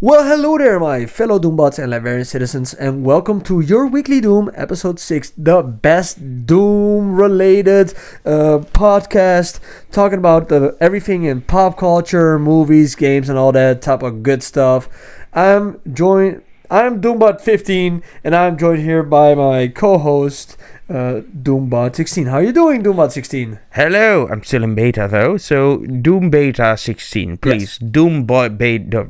Well, hello there, my fellow Doombots and Librarian citizens, and welcome to your weekly Doom, episode 6, the best Doom-related podcast, talking about everything in pop culture, movies, games, and all that type of good stuff. I'm Doombot 15, and I'm joined here by my co-host, Doombot 16. How you doing, Doombot 16? Hello, I'm still in beta though, so Doom Beta 16, please. Yes. Doom Beta.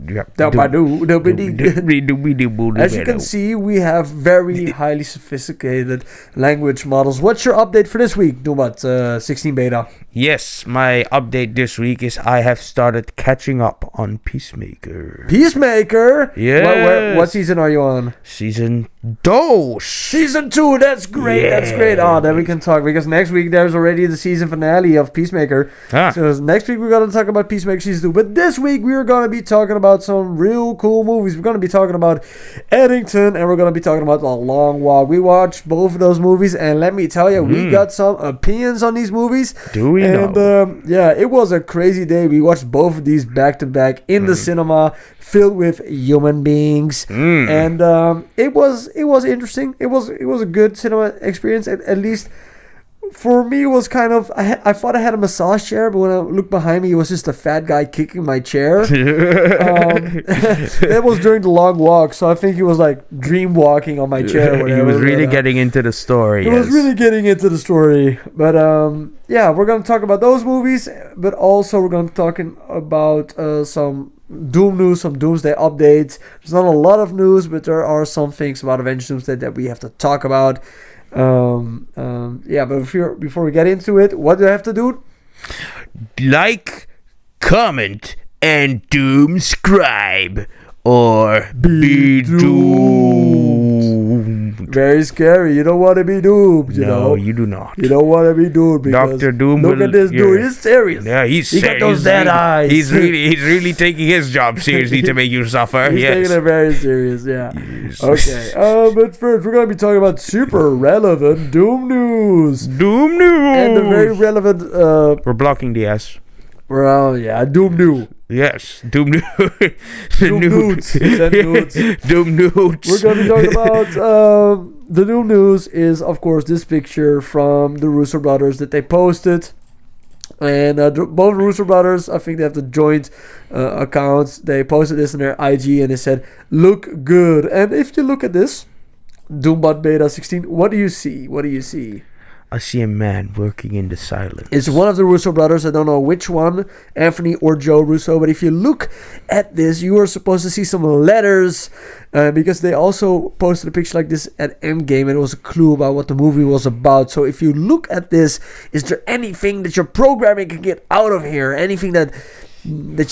As you can see, we have very highly sophisticated language models. What's your update for this week, Doombot 16 Beta? Yes, my update this week is I have started catching up on Peacemaker. Peacemaker? Yeah. What season are you on? Season 2. Season 2, that's great, That's great. Oh, then we can talk, because next week there's already the season finale of Peacemaker. So next week we're going to talk about Peacemaker season 2. But this week we're going to be talking about some real cool movies. We're going to be talking about Eddington, and we're going to be talking about The Long Walk. We watched both of those movies, and let me tell you, we got some opinions on these movies. Do we know? Yeah, it was a crazy day. We watched both of these back to back in the cinema, filled with human beings, and it was interesting. It was a good cinema experience. At least for me, it was kind of. I thought I had a massage chair, but when I looked behind me, it was just a fat guy kicking my chair. That was during The Long Walk, so I think he was like dream walking on my chair. Or whatever, he was really getting into the story. He was really getting into the story, but yeah, we're gonna talk about those movies, but also we're gonna be talking about some Doom news, some Doomsday updates. There's not a lot of news, but there are some things about Avengers Doomsday that we have to talk about. Yeah, but before we get into it, what do I have to do? Like, comment, and doomscribe, or be doomed. Very scary. You don't want to be doomed, you know. No, you do not. You don't want to be doomed because Dr. Doom look at this dude. He's serious. Yeah, he's serious. He got those dead eyes. He's really taking his job seriously to make you suffer. He's taking it very serious, yeah. Yes. Okay, but first we're going to be talking about super relevant Doom news. Doom news! And the very relevant... We're blocking the S. Well, yeah, Doom New. Yes, Doom New. Doom Nudes. Doom Nudes. We're going to be talking about the Doom News is, of course, this picture from the Russo brothers that they posted. And both Russo brothers, I think they have the joint accounts. They posted this on their IG and they said, "Look good." And if you look at this, Doombot Beta 16, what do you see? What do you see? I see a man working in the silence. It's one of the Russo brothers. I don't know which one, Anthony or Joe Russo. But if you look at this, you are supposed to see some letters because they also posted a picture like this at Endgame, and it was a clue about what the movie was about. So if you look at this, is there anything that your programming can get out of here? Anything that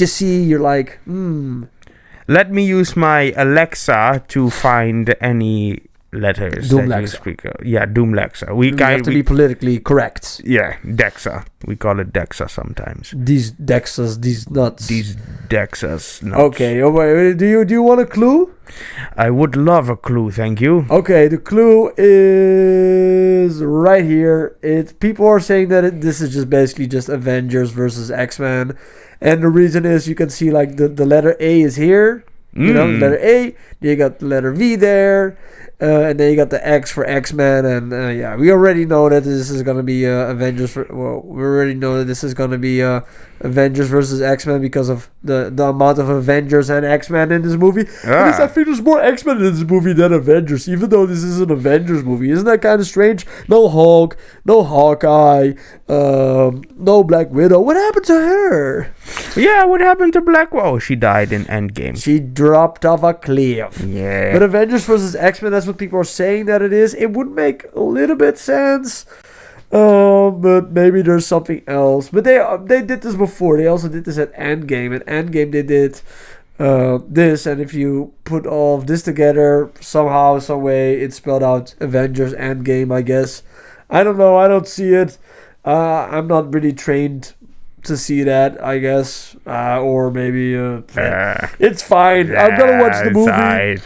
you see, you're like, Let me use my Alexa to find any letters. Doomlexa. Yeah, Doomlexa. We have to be politically correct. Yeah, Dexa. We call it Dexa sometimes. These Dexas, these nuts. These Dexas nuts. Okay, do you want a clue? I would love a clue, thank you. Okay, the clue is right here. People are saying that this is just basically just Avengers versus X-Men. And the reason is you can see like the letter A is here. You know, letter A. You got the letter V there. And then you got the X for X-Men, and yeah, we already know that this is gonna be Avengers. We already know that this is gonna be Avengers versus X-Men because of the amount of Avengers and X-Men in this movie. Because I think there's more X-Men in this movie than Avengers, even though this is an Avengers movie. Isn't that kind of strange? No Hulk, no Hawkeye, no Black Widow. What happened to her? Yeah, what happened to Black Widow? She died in Endgame. She dropped off a cliff. Yeah. But Avengers versus X-Men, that's what people are saying that it is. It would make a little bit sense. But maybe there's something else. But they did this before. They also did this at Endgame. At Endgame they did this, and if you put all of this together, somehow, some way, it spelled out Avengers Endgame, I guess. I don't know. I don't see it. I'm not really trained to see that, I guess. Or maybe it's fine. I'm gonna watch the movie.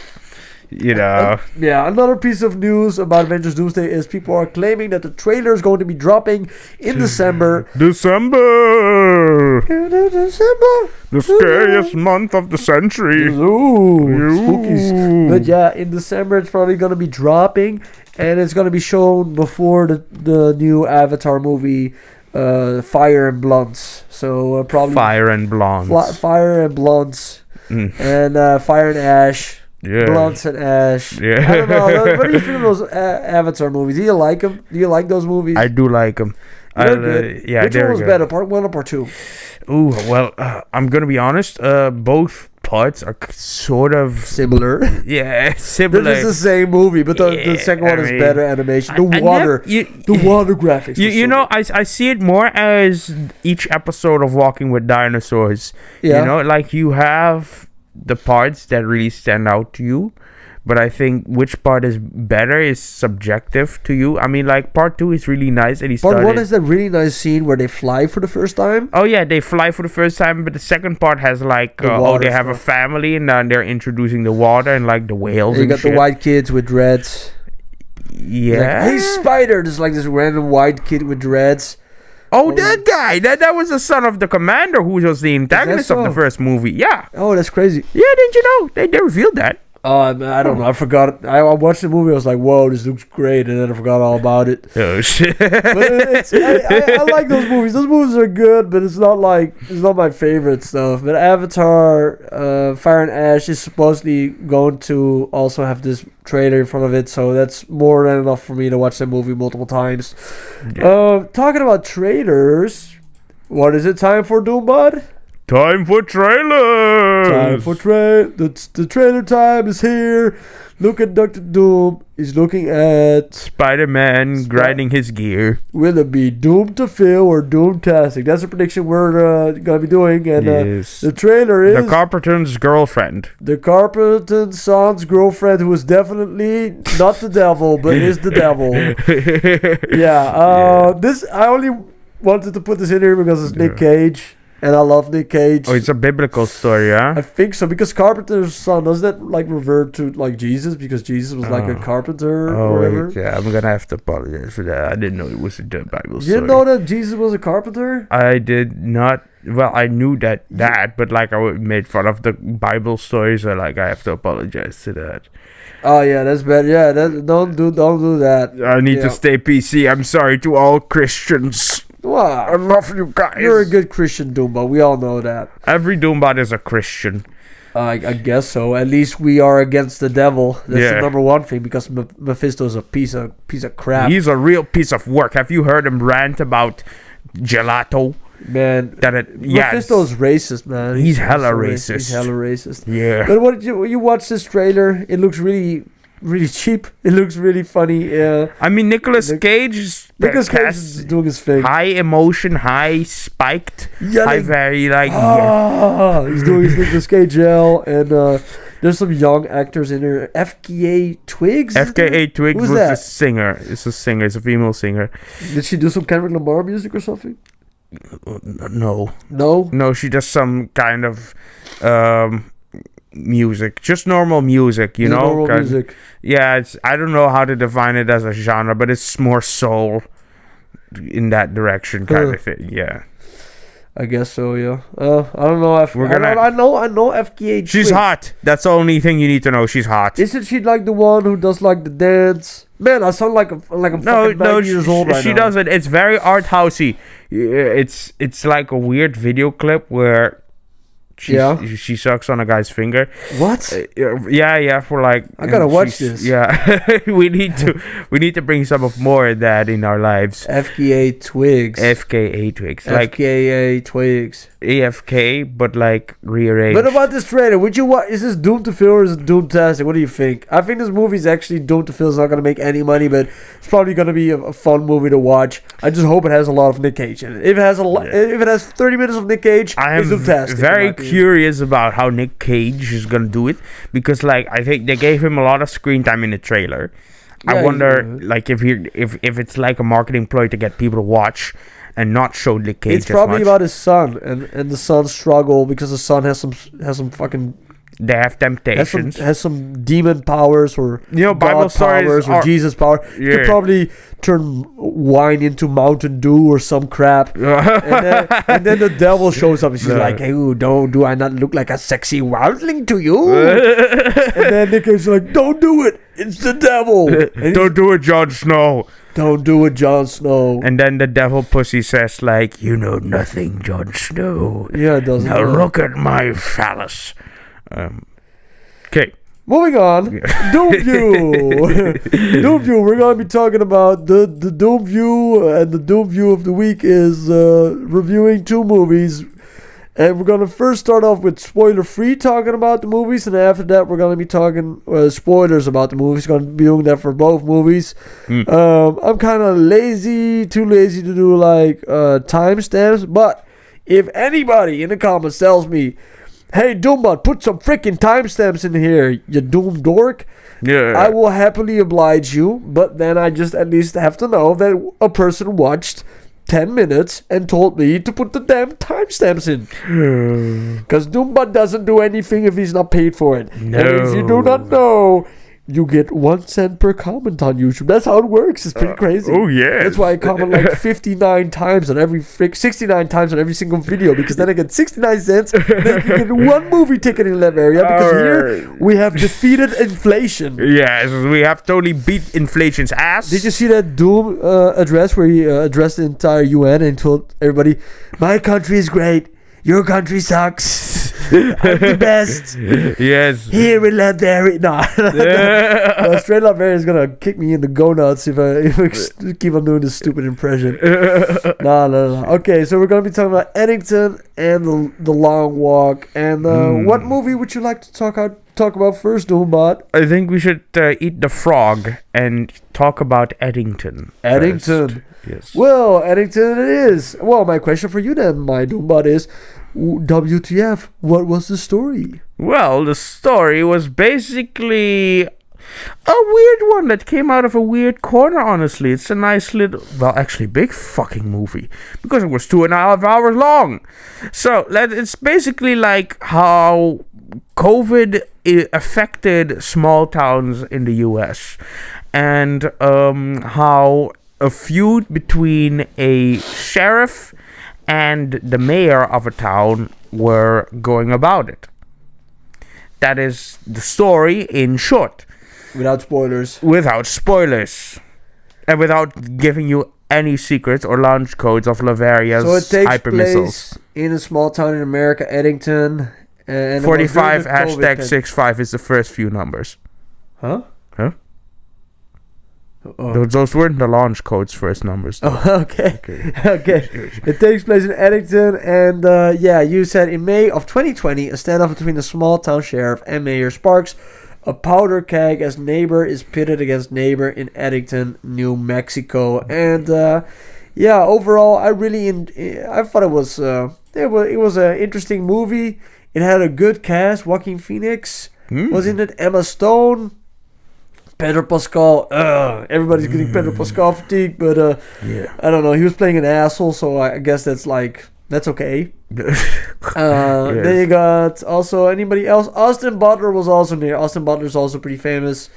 You know. Yeah, another piece of news about Avengers Doomsday is people are claiming that the trailer is going to be dropping in December. December! December! The scariest month of the century. Ooh, spookies. But yeah, in December it's probably going to be dropping, and it's going to be shown before the new Avatar movie, Fire and Blunts. So probably Fire and Blondes. Fire and Blunts. And Fire and Ash. Yeah. Blunts and Ash. Yeah. I don't know. What do you feel of those Avatar movies? Do you like them? Do you like those movies? I do like them. They're good. Yeah, Which one was better, part 1 or part 2? Ooh, well, I'm gonna be honest. Both parts are sort of Similar. Yeah, similar. They're just the same movie, but the second one is better animation. The water graphics. You know, I see it more as each episode of Walking with Dinosaurs. Yeah. You know, like you have the parts that really stand out to you, but I think which part is better is subjective to you. I mean, like part 2 is really nice, and Part 1 is that really nice scene where they fly for the first time. Oh yeah, they fly for the first time, but the second part has like they have a family, and then they're introducing the water and like the whales. You got the white kids with dreads. Yeah. Like, hey, Spider! There's like this random white kid with dreads. Oh, that guy! That was the son of the commander who was the antagonist of the first movie. Yeah. Oh, that's crazy. Yeah, didn't you know? They revealed that. I don't know. I forgot. I watched the movie. I was like, "Whoa, this looks great," and then I forgot all about it. Oh shit! But I like those movies. Those movies are good, but it's not my favorite stuff. But Avatar, Fire and Ash is supposedly going to also have this trailer in front of it, so that's more than enough for me to watch that movie multiple times. Yeah. Talking about trailers, what is it time for, Doombud? Time for trailers. The trailer time is here. Look at Dr. Doom. He's looking at Spider-Man grinding his gear. Will it be Doom to Phil or Doomtastic? That's a prediction we're gonna be doing. And yes. The trailer is the Carpenter's girlfriend. The Carpenter's son's girlfriend, who is definitely not the devil, but is the devil. Yeah. This I only wanted to put this in here because it's Nick Cage. And I love Nick Cage. Oh, it's a biblical story, huh? I think so, because Carpenter's son, does that like revert to like Jesus? Because Jesus was like a carpenter or whatever? Wait, yeah, I'm gonna have to apologize for that. I didn't know it was a Bible story. You didn't know that Jesus was a carpenter? I did not. Well, I knew that, but like I made fun of the Bible stories, so like I have to apologize to that. Oh yeah, that's bad. Yeah, don't do that. I need to stay PC. I'm sorry to all Christians. Wow. I love you guys. You're a good Christian, Doombot. We all know that. Every Doombot is a Christian. I guess so. At least we are against the devil. That's the number one thing, because Mephisto's a piece of crap. He's a real piece of work. Have you heard him rant about gelato? Man, Mephisto's racist, man. He's hella racist. He's hella racist. Yeah. But when you watch this trailer, it looks really cheap. It looks really funny. I mean, Nicolas Cage is doing his thing. High emotion, high spiked, high very he's doing his Nicolas Cage gel, and there's some young actors in there. FKA Twigs. FKA Twigs was the singer. It's a singer. It's a female singer. Did she do some Kendrick Lamar music or something? No, she does some kind of music, just normal music, you know. Normal music. Yeah, I don't know how to define it as a genre, but it's more soul in that direction kind of thing. Yeah, I guess so. Yeah. I don't know. I know FKA. She's hot. That's the only thing you need to know. She's hot. Isn't she like the one who does like the dance? Man, I sound like I'm fucking 90 years old right now. She doesn't. It's very art housey. It's like a weird video clip where she sucks on a guy's finger. What? Yeah. For like, I gotta watch this. Yeah, we need to bring some of more of that in our lives. FKA Twigs. FKA Twigs. Like FKA Twigs. AFK, but like rearranged. But about this trailer, would you watch? Is this Doom to Phil or is it Doomtastic? What do you think? I think this movie's actually Doom to Phil. Is not gonna make any money, but it's probably gonna be a fun movie to watch. I just hope it has a lot of Nick Cage in it. If it has 30 minutes of Nick Cage, I am very curious about how Nick Cage is gonna do it, because like I think they gave him a lot of screen time in the trailer. I wonder like if it's like a marketing ploy to get people to watch and not show Nick Cage. It's probably about his son and the son's struggle, because the son has some fucking They have temptations. Has some demon powers or Bible God powers or Jesus power. You could probably turn wine into Mountain Dew or some crap. and then the devil shows up and she's like, "Hey, do I not look like a sexy wildling to you?" And then Nick is like, "Don't do it. It's the devil." Don't do it, Jon Snow. Don't do it, Jon Snow. And then the devil pussy says, like, "You know nothing, Jon Snow." Yeah, it doesn't. Now look at my phallus. Okay. Moving on. Doomview. Doomview. We're going to be talking about the Doomview. And the Doomview of the week is reviewing 2 movies. And we're going to first start off with spoiler-free talking about the movies. And after that, we're going to be talking spoilers about the movies. Going to be doing that for both movies. I'm kind of too lazy to do like timestamps. But if anybody in the comments tells me, "Hey, Doombot, put some freaking timestamps in here, you Doom dork," I will happily oblige you. But then I just at least have to know that a person watched 10 minutes and told me to put the damn timestamps in. Because Doombot doesn't do anything if he's not paid for it. No. And if you do not know, you get 1 cent per comment on YouTube. That's how it works. It's pretty crazy. Oh, yeah. That's why I comment like 69 times on 69 times on every single video, because then I get 69 cents. Then you can get 1 movie ticket in that area, because here we have defeated inflation. Yes, we have totally beat inflation's ass. Did you see that Doom address where he addressed the entire UN and told everybody, "My country is great. Your country sucks. I'm the best." Yes. Here in Latveria. No. Straight Latveria is gonna kick me in the go-nuts if I keep on doing this stupid impression. No. Okay, so we're gonna be talking about Eddington and the Long Walk. And what movie would you like to talk about first, Doombot? I think we should eat the frog and talk about Eddington. Eddington. First. Yes. Well, Eddington it is. Well, my question for you then, my Doombot, is WTF? What was the story? Well, the story was basically a weird one that came out of a weird corner, honestly. It's a nice little, well, actually big fucking movie, because it was 2.5 hours long. So, it's basically like how COVID affected small towns in the US, and how a feud between a sheriff and the mayor of a town were going about it. That is the story in short. Without spoilers. Without spoilers. And without giving you any secrets or launch codes of Laveria's hyper missiles. So it takes place in a small town in America, Eddington. And 45 #65 is the first few numbers. Huh? Those weren't the launch codes first numbers. Though. Oh, okay. It takes place in Eddington, and you said in May of 2020, a standoff between the small town sheriff and Mayor sparks a powder keg as neighbor is pitted against neighbor in Eddington, New Mexico. And overall, I thought it was an interesting movie. It had a good cast. Joaquin Phoenix was in it. Emma Stone. Pedro Pascal, everybody's getting Pedro Pascal fatigue, but I don't know. He was playing an asshole, so I guess that's okay. Then you got also anybody else. Austin Butler was also there. Austin Butler's also pretty famous.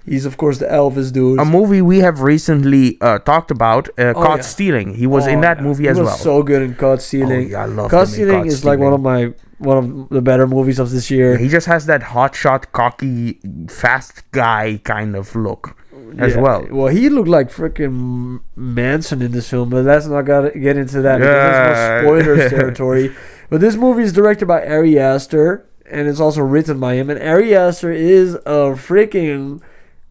He's, of course, the Elvis dude. A movie we have recently talked about, Caught Stealing. He was in that movie as well. He was so good in Caught Stealing. I love Caught Stealing is like one of the better movies of this year. He just has that hotshot, cocky, fast guy kind of look as well. Well, he looked like freaking Manson in this film, but let's not get into that because it's more spoilers territory. But this movie is directed by Ari Aster, and it's also written by him. And Ari Aster is a freaking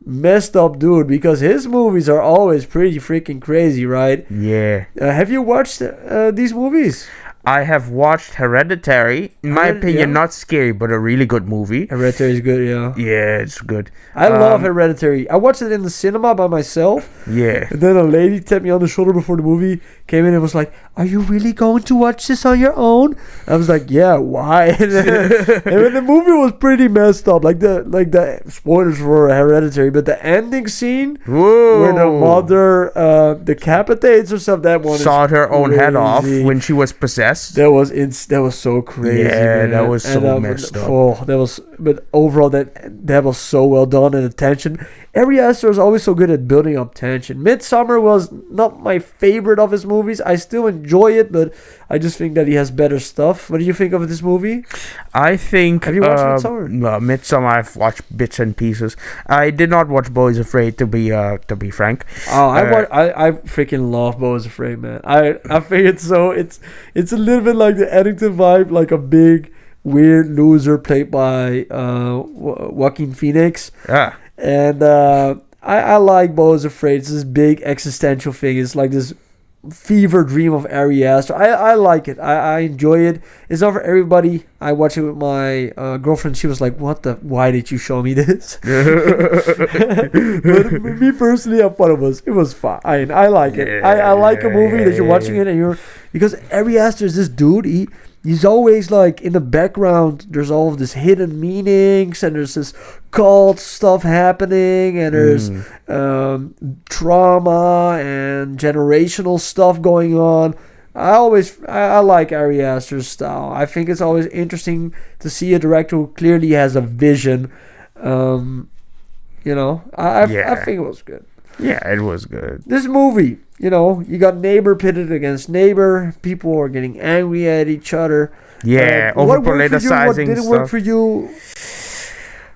messed up dude, because his movies are always pretty freaking crazy, right? Yeah. Have you watched these movies? I have watched Hereditary. In my opinion, not scary, but a really good movie. Hereditary is good, yeah. Yeah, it's good. I love Hereditary. I watched it in the cinema by myself. Yeah. And then a lady tapped me on the shoulder before the movie came in and was like, "Are you really going to watch this on your own?" I was like, "Yeah, why?" And the movie was pretty messed up. Like the spoilers for Hereditary, but the ending scene where the mother decapitates herself, that one sawed her own head off when she was possessed. West. That was so crazy. Yeah, man. that was so messed up. But overall that was so well done, and the tension. Ari Aster is always so good at building up tension. Midsommar was not my favorite of his movies. I still enjoy it, but I just think that he has better stuff. What do you think of this movie? I think. Have you watched Midsommar? No, Midsommar. I've watched bits and pieces. I did not watch Beau is Afraid, to be frank. Oh, I freaking love Beau is Afraid, man. I think it's a little bit like the Eddington vibe, like a big weird loser played by Joaquin Phoenix. Yeah. And I like Beau is Afraid. It's this big existential thing. It's like this fever dream of Ari Aster. I like it. I enjoy it. It's not for everybody. I watched it with my girlfriend. She was like, why did you show me this? But me personally, I thought it was fine. I like it. I like a movie that you're watching it and because Ari Aster is this dude. He's always like in the background. There's all of this hidden meanings, and there's this cult stuff happening, and there's trauma and generational stuff going on. I like Ari Aster's style. I think it's always interesting to see a director who clearly has a vision. I think it was good. Yeah, it was good. This movie, you got neighbor pitted against neighbor. People are getting angry at each other. Yeah, over politicizing. What didn't work for you?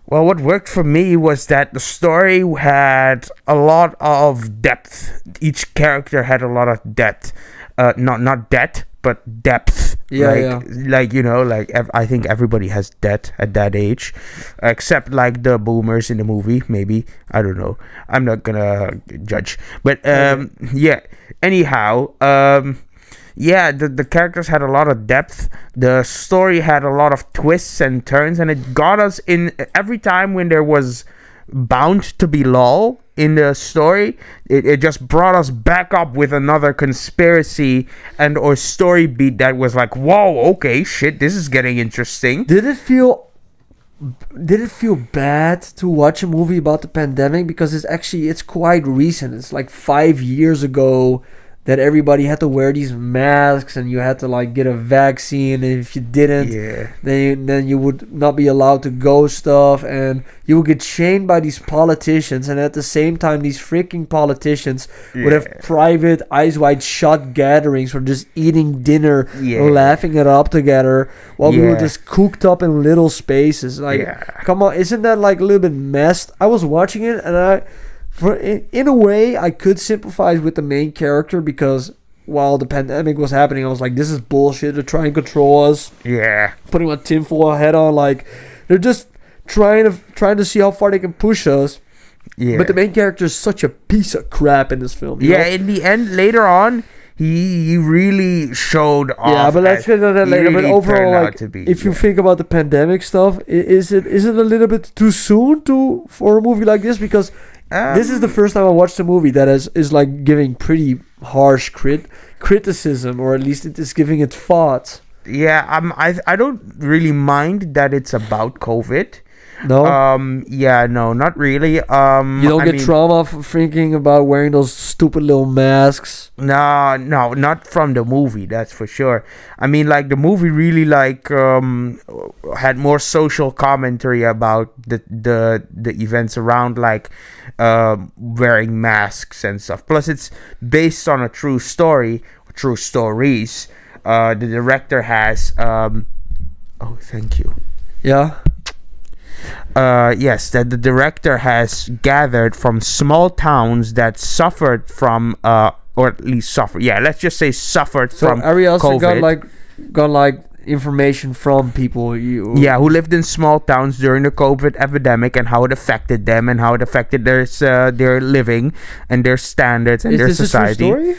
Well, what worked for me was that the story had a lot of depth. Each character had a lot of depth. Not depth, but depth. I think everybody has debt at that age, except like the boomers in the movie. Maybe, I don't know. I'm not gonna judge, but anyhow, the characters had a lot of depth. The story had a lot of twists and turns, and it got us in every time when there was bound to be lull in the story. It just brought us back up with another conspiracy and or story beat that was like, whoa, okay, shit, this is getting interesting. Did it feel bad to watch a movie about the pandemic? Because it's quite recent. It's like 5 years ago that everybody had to wear these masks, and you had to like get a vaccine, and if you didn't, then you would not be allowed to go stuff, and you would get shamed by these politicians, and at the same time these freaking politicians would have private eyes wide shut gatherings for just eating dinner, laughing it up together while we were just cooped up in little spaces. Come on, isn't that like a little bit messed? I was watching it, and in a way, I could sympathize with the main character, because while the pandemic was happening, I was like, this is bullshit. They're trying to control us. Yeah. Putting a tinfoil head on. Like, they're just trying to see how far they can push us. Yeah. But the main character is such a piece of crap in this film. Yeah, in the end, later on, he really showed off. Yeah, but let's get into that later. But overall, like, if you think about the pandemic stuff, is it a little bit too soon for a movie like this? Because this is the first time I watched a movie that is like giving pretty harsh criticism, or at least it is giving it thoughts. Yeah, I don't really mind that it's about COVID. No. No, not really. You don't get trauma for thinking about wearing those stupid little masks. No, not from the movie. That's for sure. I mean, like, the movie really had more social commentary about the events around, like wearing masks and stuff. Plus, it's based on a true stories. The director has. Oh, thank you. Yeah. Yes, that the director has gathered from small towns that suffered from, or at least suffered. Yeah, let's just say suffered from Ari Aster COVID. got like information from people who lived in small towns during the COVID epidemic, and how it affected them, and how it affected their living and their standards and their society. Is this a true story?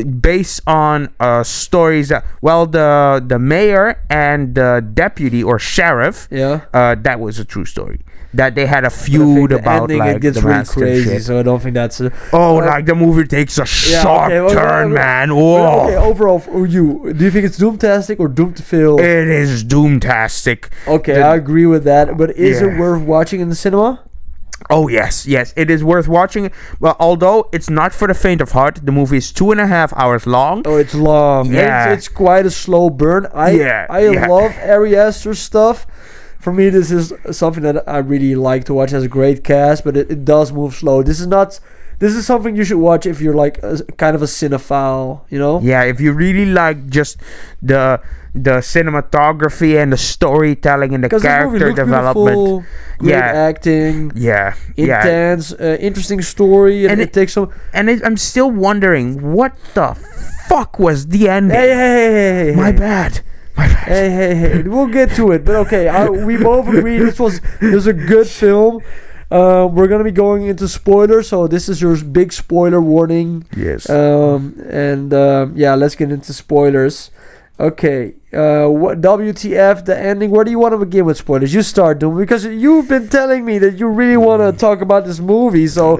Based on stories the mayor and the deputy or sheriff, that was a true story, that they had a feud about, like, it gets the really mask crazy, and shit. so I don't think that's like, the movie takes a sharp turn, man. Whoa. Okay, overall, do you think it's Doomtastic or Doomed to Fail? It is Doomtastic. Okay, I agree with that, but is it worth watching in the cinema? Oh yes, it is worth watching. Well, although it's not for the faint of heart, the movie is 2.5 hours long. Oh, it's long. Yeah, it's quite a slow burn. I love Ari Aster stuff. For me, this is something that I really like to watch. It has a great cast, but it does move slow. This is something you should watch if you're like kind of a cinephile, you know? Yeah, if you really like just the cinematography and the storytelling and the character development. Great acting. Yeah. Intense, interesting story, and it takes some. And I'm still wondering what the fuck was the ending. Hey. My bad. Hey. We'll get to it, but okay. We both agree this was a good film. We're gonna be going into spoilers, so this is your big spoiler warning. Yes. Let's get into spoilers. Okay. What WTF the ending? Where do you want to begin with spoilers? You start, Doom, because you've been telling me that you really want to talk about this movie. So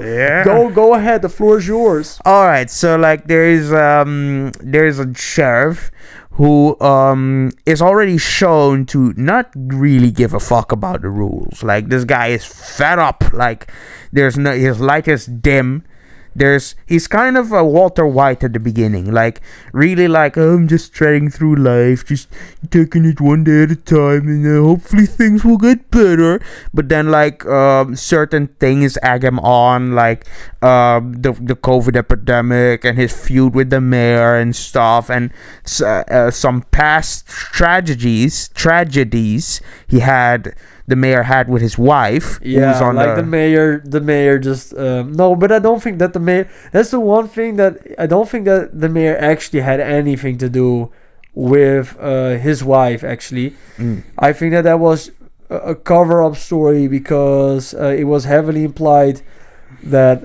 go ahead. The floor is yours. All right. So like there is a sheriff who is already shown to not really give a fuck about the rules. Like this guy is fed up. Like his light is dim. He's kind of a Walter White at the beginning, like really like, I'm just treading through life, just taking it one day at a time, and hopefully things will get better. But then like certain things egg him on, like the COVID epidemic and his feud with the mayor and stuff, and some past tragedies the mayor had with his wife. Yeah, like the mayor just no, but I don't think that the mayor. That's the one thing that I don't think that the mayor actually had anything to do with his wife. Actually, I think that was a cover-up story because it was heavily implied that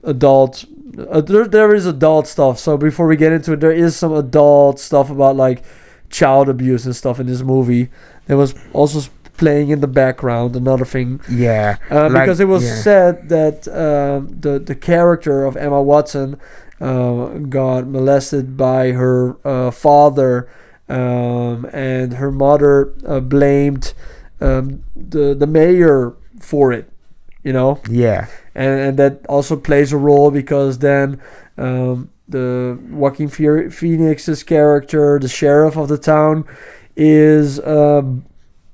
adult. There is adult stuff. So before we get into it, there is some adult stuff about like child abuse and stuff in this movie. There was also playing in the background, another thing. Yeah. Because it was said that the character of Emma Watson got molested by her father, and her mother blamed the mayor for it, you know? Yeah. And that also plays a role because then the Joaquin Phoenix's character, the sheriff of the town, is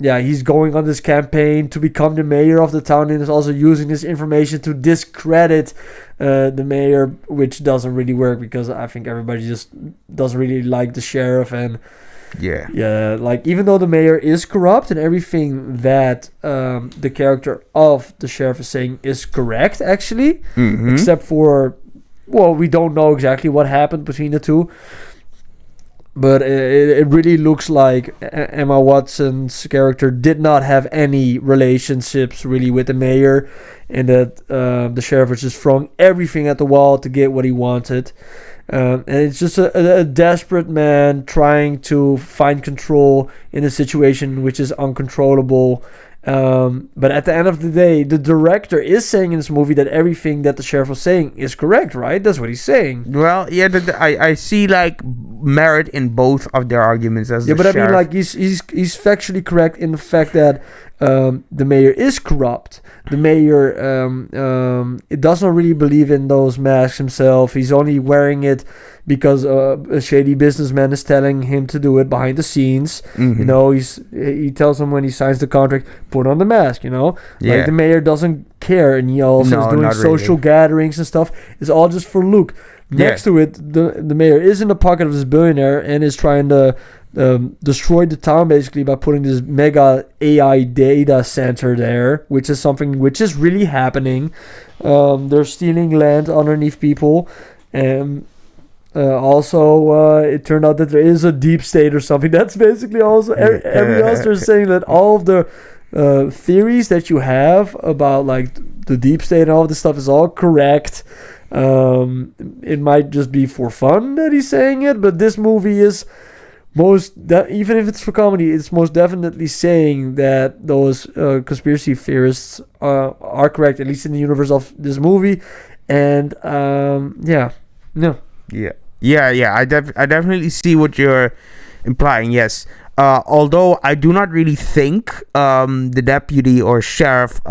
he's going on this campaign to become the mayor of the town, and is also using this information to discredit the mayor, which doesn't really work because I think everybody just doesn't really like the sheriff. And like even though the mayor is corrupt and everything that the character of the sheriff is saying is correct actually, except for, well, we don't know exactly what happened between the two. But it really looks like Emma Watson's character did not have any relationships really with the mayor, and that the sheriff was just throwing everything at the wall to get what he wanted. And it's just a desperate man trying to find control in a situation which is uncontrollable. But at the end of the day, the director is saying in this movie that everything that the sheriff was saying is correct, right? That's what he's saying. Well, yeah, I see like merit in both of their arguments as but sheriff. I mean, like he's factually correct in the fact that the mayor is corrupt. The mayor does not really believe in those masks himself. He's only wearing it because a shady businessman is telling him to do it behind the scenes. You know, he tells him when he signs the contract, put on the mask, you know. Like the mayor doesn't care, and he also is doing social gatherings and stuff. It's all just for look. Next to it, the mayor is in the pocket of this billionaire and is trying to destroy the town basically by putting this mega AI data center there, which is something which is really happening. They're stealing land underneath people, and also it turned out that there is a deep state or something. That's basically also every author is saying that all of the theories that you have about like the deep state and all of this stuff is all correct. It might just be for fun that he's saying it, but this movie is even if it's for comedy, it's most definitely saying that those conspiracy theorists are correct, at least in the universe of this movie. And I definitely see what you're implying. Yes. Although I do not really think the deputy or sheriff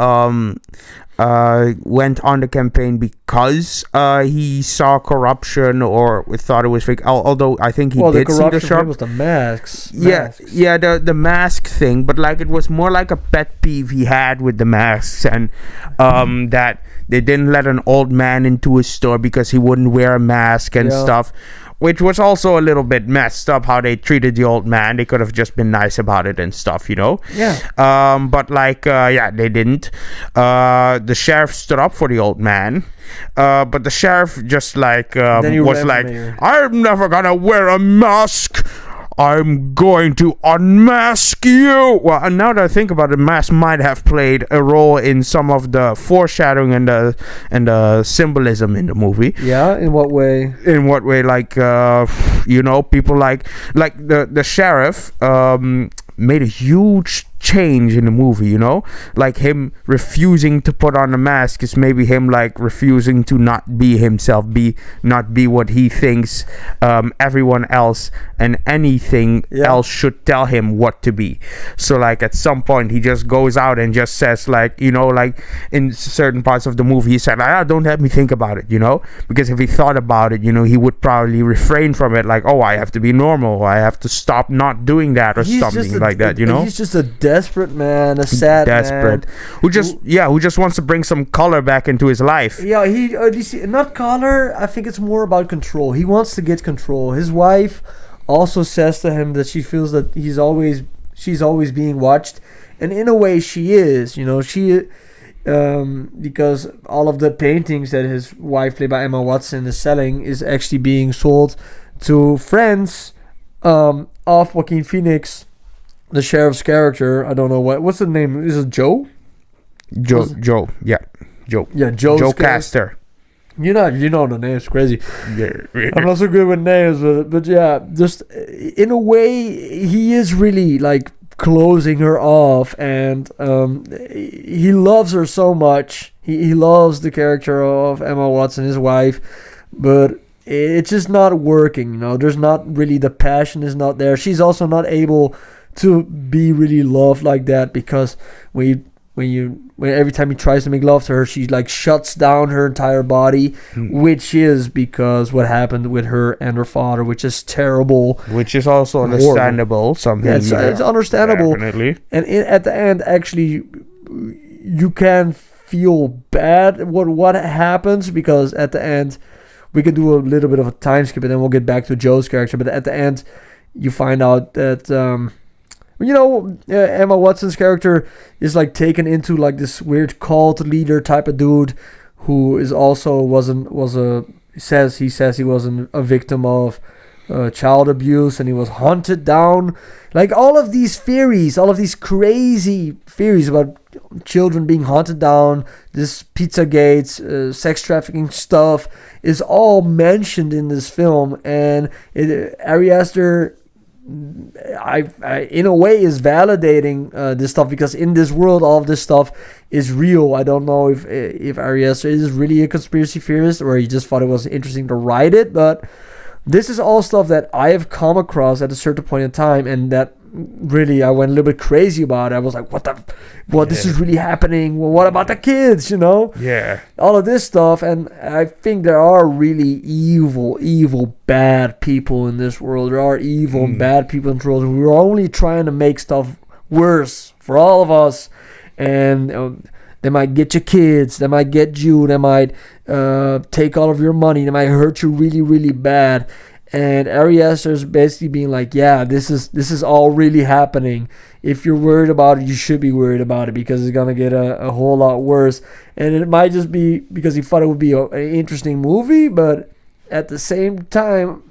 went on the campaign because he saw corruption or thought it was fake. Although I think he did see the sheriff. Was the masks. Yeah, the mask thing, but like it was more like a pet peeve he had with the masks, and that they didn't let an old man into his store because he wouldn't wear a mask and stuff. Which was also a little bit messed up how they treated the old man. They could have just been nice about it and stuff, you know? Yeah. But like, they didn't. The sheriff stood up for the old man. But the sheriff just like, was like, I'm never gonna wear a mask. I'm going to unmask you. Well, and now that I think about it, mask might have played a role in some of the foreshadowing and the symbolism in the movie. Yeah, in what way? In what way? Like, people like the sheriff made a huge change in the movie, you know, like him refusing to put on a mask is maybe him like refusing to not be himself, not be what he thinks everyone else and anything else should tell him what to be. So like at some point he just goes out and just says like, you know, like in certain parts of the movie he said, don't have me think about it, you know, because if he thought about it, you know, he would probably refrain from it, like, oh, I have to be normal, I have to stop not doing that or something like that, you know. He's just a desperate man, a sad man who just wants to bring some color back into his life. Yeah, not color. I think it's more about control. He wants to get control. His wife also says to him that she feels that she's always being watched, and in a way she is. You know, because all of the paintings that his wife, played by Emma Watson, is selling is actually being sold to friends of Joaquin Phoenix, the sheriff's character. I don't know what's the name. Is it Joe? Joe. Yeah, Joe. Yeah, Joe Caster. You know the name's crazy. Yeah. I'm not so good with names, but yeah, just in a way, he is really like closing her off, and he loves her so much. He loves the character of Emma Watson, his wife, but it's just not working. You know, there's not really, the passion is not there. She's also not able to be really loved like that, because when every time he tries to make love to her, she like shuts down her entire body, which is because what happened with her and her father, which is terrible, which is also understandable. It's understandable, definitely. And at the end, actually, you can feel bad what happens, because at the end, we can do a little bit of a time skip and then we'll get back to Joe's character. But at the end, you find out that Emma Watson's character is like taken into like this weird cult leader type of dude, who is also he says he wasn't a victim of child abuse, and he was hunted down. Like all of these crazy theories about children being hunted down, this Pizzagate, sex trafficking stuff is all mentioned in this film, and Ari Aster, I in a way is validating this stuff, because in this world all of this stuff is real. I don't know if Ari Aster is really a conspiracy theorist or he just thought it was interesting to write it, but this is all stuff that I have come across at a certain point in time, and that really I went a little bit crazy about it. I was like, this is really happening? Well, what about the kids, you know? Yeah. All of this stuff, and I think there are really evil, bad people in this world. There are evil and bad people in this world who are only trying to make stuff worse for all of us, and they might get your kids, they might get you, they might take all of your money, they might hurt you really, really bad. And Ari Aster is basically being like, yeah, this is all really happening. If you're worried about it, you should be worried about it, because it's gonna get a whole lot worse. And it might just be because he thought it would be an interesting movie, but at the same time,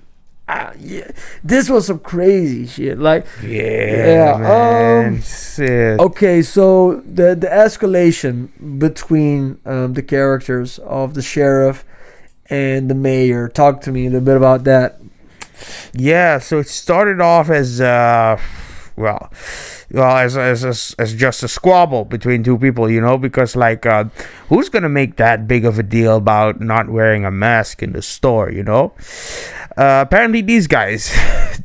this was some crazy shit. Like, man. Okay, so the escalation between the characters of the sheriff and the mayor. Talk to me a little bit about that. Yeah, so it started off as as just a squabble between two people, you know, because like who's gonna make that big of a deal about not wearing a mask in the store, you know? Apparently these guys,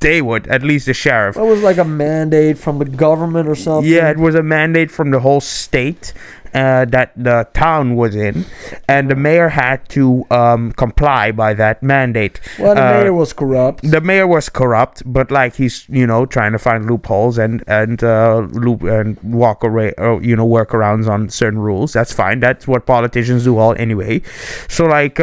they would, at least the sheriff. It was like a mandate from the government or something. Yeah, it was a mandate from the whole state. that the town was in, and the mayor had to comply by that mandate. Well, the mayor was corrupt. The mayor was corrupt, but like he's trying to find loopholes and walk away, or workarounds on certain rules. That's fine. That's what politicians do all anyway. So like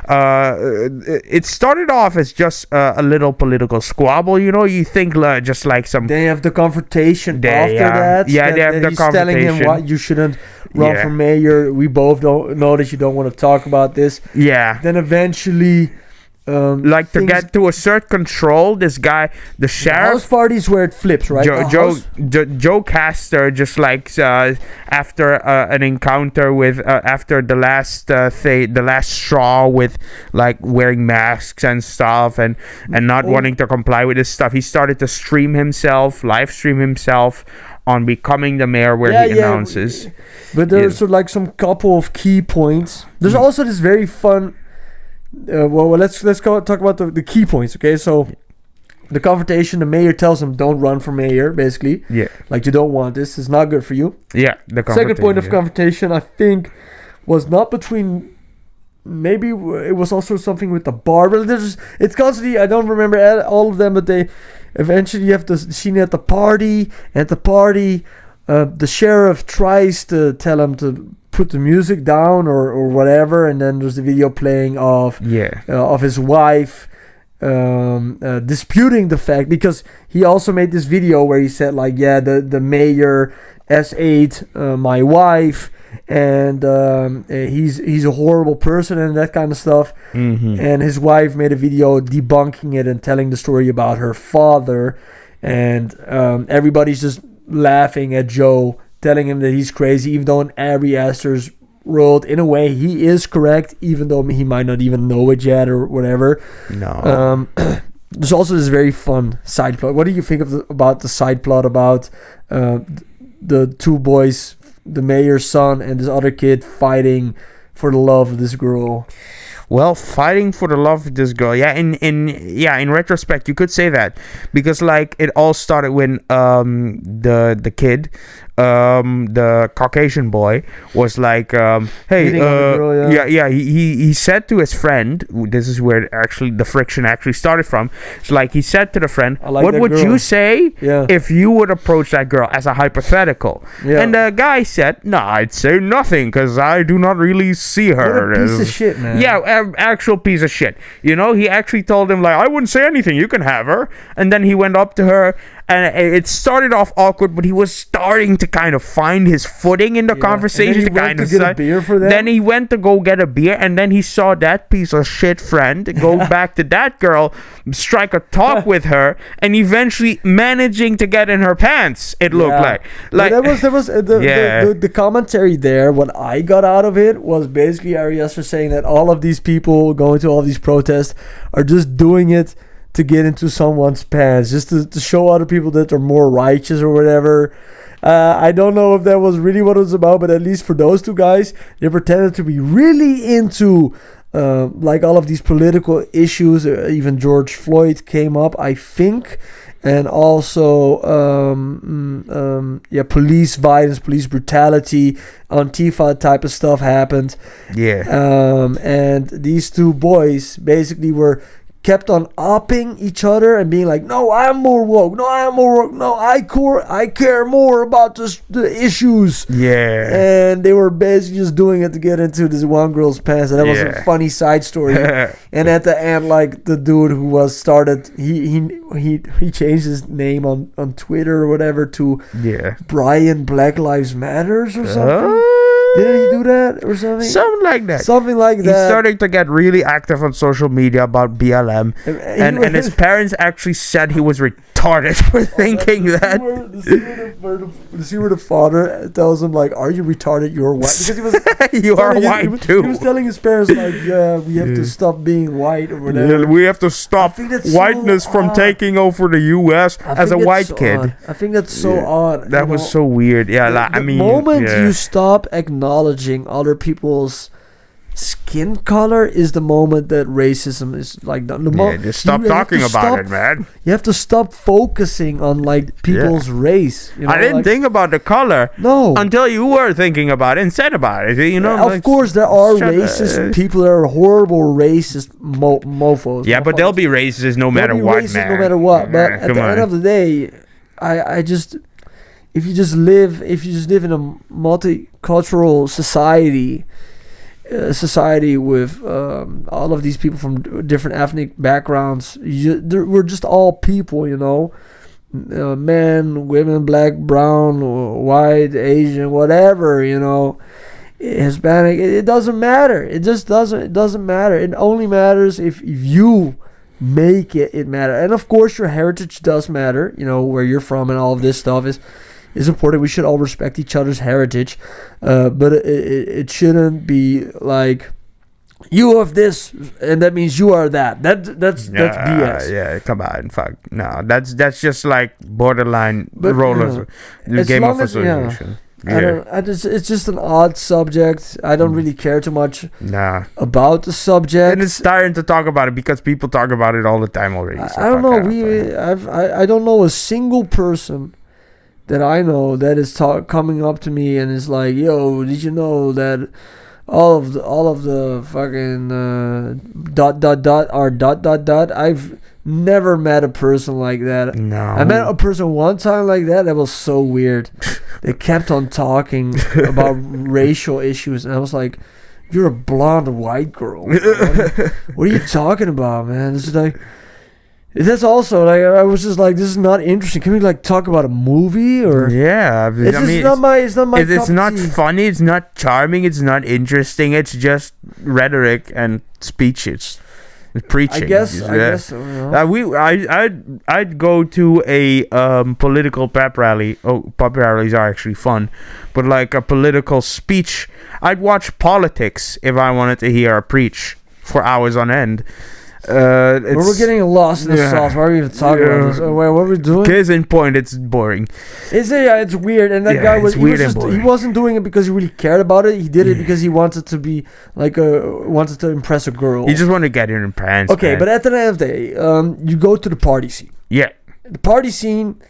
it started off as just a little political squabble. You think just like some. They have the confrontation after that. Yeah, they have the he's confrontation. Telling him what you shouldn't run for mayor. We both don't know that you don't want to talk about this. Yeah. Then eventually. To get to assert control, this guy, the sheriff. The house party's where it flips, right? Joe Castor, just like after an encounter with after the last the last straw with like wearing masks and stuff and not wanting to comply with this stuff, he started to live stream himself on becoming the mayor, where he announces. But there's like some couple of key points. There's also this very fun. Let's go talk about the key points. Okay, so the confrontation, the mayor tells him don't run for mayor, basically. Yeah, like you don't want this. It's not good for you. Yeah, the second point of confrontation, I think, was not between. Maybe it was also something with the barber. It's constantly. I don't remember all of them, but they eventually have the scene at the party. At the party, the sheriff tries to tell him to put the music down or whatever, and then there's the video playing of his wife disputing the fact, because he also made this video where he said like, the mayor S8 my wife, and he's a horrible person and that kind of stuff. And his wife made a video debunking it and telling the story about her father, and everybody's just laughing at Joe, telling him that he's crazy, even though in Ari Aster's world, in a way, he is correct, even though he might not even know it yet or whatever. No. There's also this very fun side plot. What do you think about the side plot about the two boys, the mayor's son and this other kid, fighting for the love of this girl? Well, fighting for the love of this girl. In retrospect, you could say that, because like it all started when the kid, the Caucasian boy, was like, hey, girl, he said to his friend, this is where actually the friction actually started from. It's like he said to the friend, what would you say if you would approach that girl, as a hypothetical? And the guy said, I'd say nothing, because I do not really see her. What a piece of shit, man. Actual piece of shit. He actually told him like, I wouldn't say anything, you can have her. And then he went up to her, and it started off awkward, but he was starting to kind of find his footing in the conversation. And then he went to get a beer for them. Then he went to go get a beer, and then he saw that piece of shit friend go back to that girl, strike a talk with her, and eventually managing to get in her pants. It looked like there was the commentary there. What I got out of it was basically Ari Aster saying that all of these people going to all these protests are just doing it to get into someone's pants, just to show other people that they're more righteous or whatever. I don't know if that was really what it was about, but at least for those two guys, they pretended to be really into like all of these political issues. Even George Floyd came up, I think, and also police violence, police brutality, Antifa type of stuff happened. And these two boys basically were kept on upping each other and being like, no, I'm more woke. No, I'm more woke. No, I care more about the issues. And they were basically just doing it to get into this one girl's pants. And that was a funny side story. And at the end, like the dude who was started, he changed his name on Twitter or whatever to Brian Black Lives Matters or something. Didn't he do that or something? Something like that. He's starting to get really active on social media about BLM. And his parents actually said he was retarded for thinking that. The scene where the father tells him, like, are you retarded? You're white. Because he was you are white too. He was telling his parents, like, we have to stop being white or whatever. We have to stop whiteness from taking over the U.S. as a white kid. I think that's so odd. That was so weird. The moment you stop acknowledging other people's skin color is the moment that racism is like the just stop talking about it, man. You have to stop focusing on like people's race. You know, I didn't think about the color until you were thinking about it and said about it. You know, of course there are racist people. There are horrible racist mofos. Yeah, but they'll be racist no matter what, man. No matter what. But at the end of the day, I just if you just live in a multicultural society with all of these people from different ethnic backgrounds, we're just all people, you know, men, women, black, brown, white, Asian, whatever, you know, Hispanic. It doesn't matter. It just doesn't matter. It only matters if you make it matter. And of course your heritage does matter, you know, where you're from and all of this stuff is important. We should all respect each other's heritage, but it shouldn't be like you have this and that means you are that. That's BS. Yeah, come on, fuck. No, that's just like borderline rollers, game of association. It's just an odd subject. I don't really care too much about the subject. And it's tiring to talk about it because people talk about it all the time already. I don't know. I don't know a single person that I know that is coming up to me and is like, "Yo, did you know that all of the fucking dot. I've never met a person like that. No, I met a person one time like that. That was so weird. They kept on talking about racial issues, and I was like, "You're a blonde white girl. What are you talking about, man?" It's like. That's also like I was just like, this is not interesting. Can we like talk about a movie or? Yeah, it's not my. It's not funny. It's not charming. It's not interesting. It's just rhetoric and speeches, preaching. I guess so. I'd go to a political pep rally. Oh, pep rallies are actually fun, but like a political speech, I'd watch politics if I wanted to hear a preach for hours on end. We're getting lost in the sauce. Why are we even talking about this? Wait, what are we doing? Case in point, it's boring. It's weird. And that guy he wasn't doing it because he really cared about it. He did it because he wanted to be like wanted to impress a girl. He just wanted to get in pants. Okay, man. But at the end of the day, you go to the party scene. Yeah. The party scene.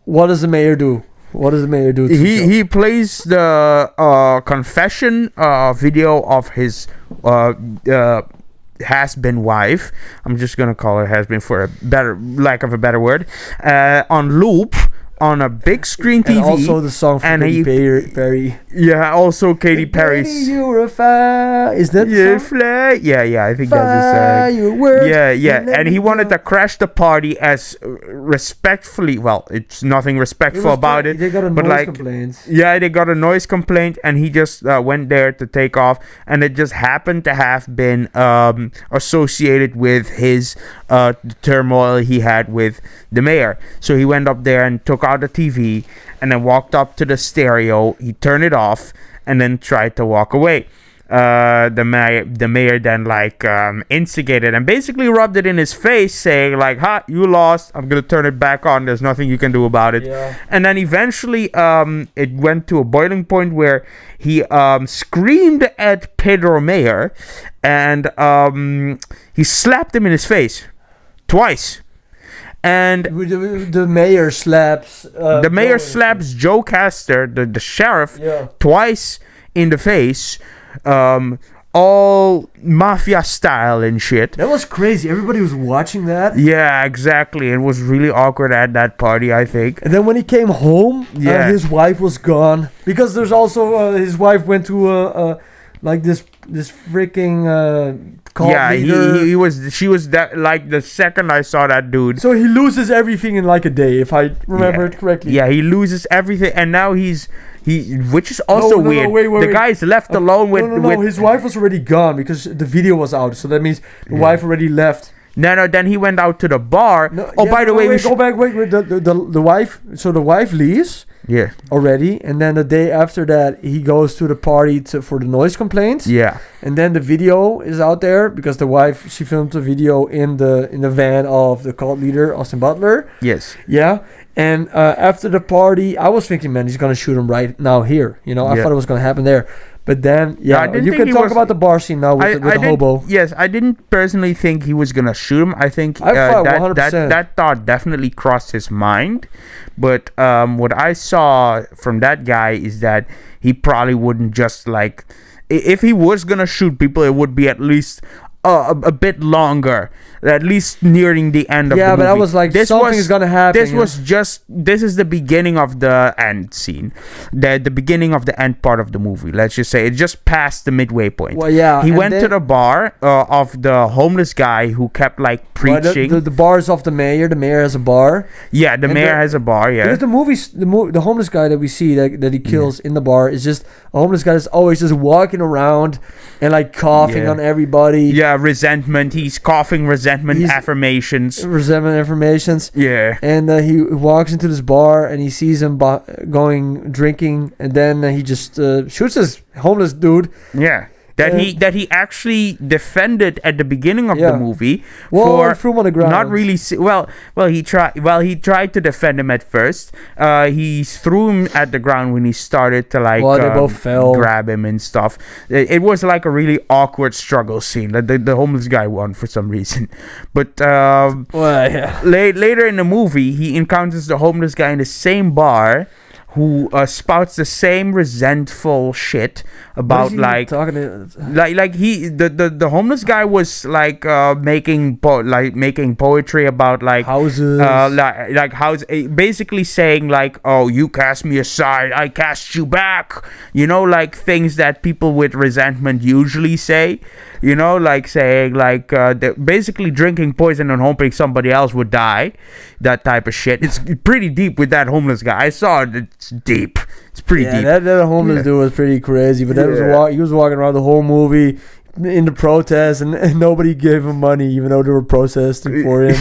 What does the mayor do? What does the mayor do? He plays the confession video of his has-been wife. I'm just gonna call her has-been for a lack of a better word. On loop on a big screen TV. And also the song from Katy Perry. Yeah, also Katy Perry's. You're a fire. Is that the song? Yeah, I think that's the song. Yeah. And he wanted to crash the party as respectfully. Well, it's nothing respectful about it. They got a noise complaint. Yeah, they got a noise complaint, and he just went there to take off, and it just happened to have been associated with his turmoil he had with the mayor. So he went up there and took out the TV and then walked up to the stereo. He turned it off and then tried to walk away. The mayor then like instigated and basically rubbed it in his face, saying like, "Ha, you lost. I'm gonna turn it back on. There's nothing you can do about it." Yeah. And then eventually it went to a boiling point where he screamed at Pedro Mayer and he slapped him in his face twice. And the mayor slaps Joe Castor, the sheriff, twice in the face, all mafia style and shit. That was crazy. Everybody was watching that. Yeah, exactly. It was really awkward at that party, I think. And then when he came home, his wife was gone, because there's also his wife went to like this freaking she was that, like, the second I saw that dude. So he loses everything in like a day, if I remember it correctly. Yeah, he loses everything, and now which is also weird. The guy's left alone with. No, his wife was already gone because the video was out. So that means the wife already left. No, then he went out to the bar. By the way, go back. Wait, the wife. So the wife leaves. Yeah. Already, and then the day after that, he goes to the party for the noise complaints. Yeah. And then the video is out there because the wife, she filmed a video in the van of the cult leader Austin Butler. Yes. Yeah. And after the party, I was thinking, man, he's gonna shoot him right now here. You know, I thought it was gonna happen there. But then, you can talk about the bar scene now with the hobo. Yes, I didn't personally think he was gonna shoot him. I think that thought definitely crossed his mind. But what I saw from that guy is that he probably wouldn't just like, if he was gonna shoot people, it would be at least a bit longer, at least nearing the end of the movie. Yeah, but I was like, something is gonna happen. This is the beginning of the end scene, the beginning of the end part of the movie. Let's just say it's just past the midway point. Well, yeah, he went to the bar of the homeless guy who kept like preaching. The bars of the mayor. The mayor has a bar. Yeah, the mayor has a bar. Yeah, because the homeless guy that we see that he kills in the bar is just a homeless guy that's always just walking around and like coughing on everybody. Yeah, resentment. He's coughing resentment affirmations. Yeah. And he walks into this bar and he sees him going drinking, and then he just shoots this homeless dude. Yeah. That he actually defended at the beginning of the movie for threw him on the ground. Not really. He tried to defend him at first. He threw him at the ground when he started to like. They both fell. Grab him and stuff. It was like a really awkward struggle scene. The homeless guy won for some reason, but later in the movie he encounters the homeless guy in the same bar, who spouts the same resentful shit about the homeless guy was like making poetry about like houses, like house, basically saying like, oh, you cast me aside, I cast you back, you know, like things that people with resentment usually say, you know, like saying like basically drinking poison and hoping somebody else would die, that type of shit. It's pretty deep with that homeless guy. I saw it. It's deep. It's pretty deep. That homeless dude was pretty crazy, but he was walking around the whole movie in the protest, and nobody gave him money, even though they were protesting for him.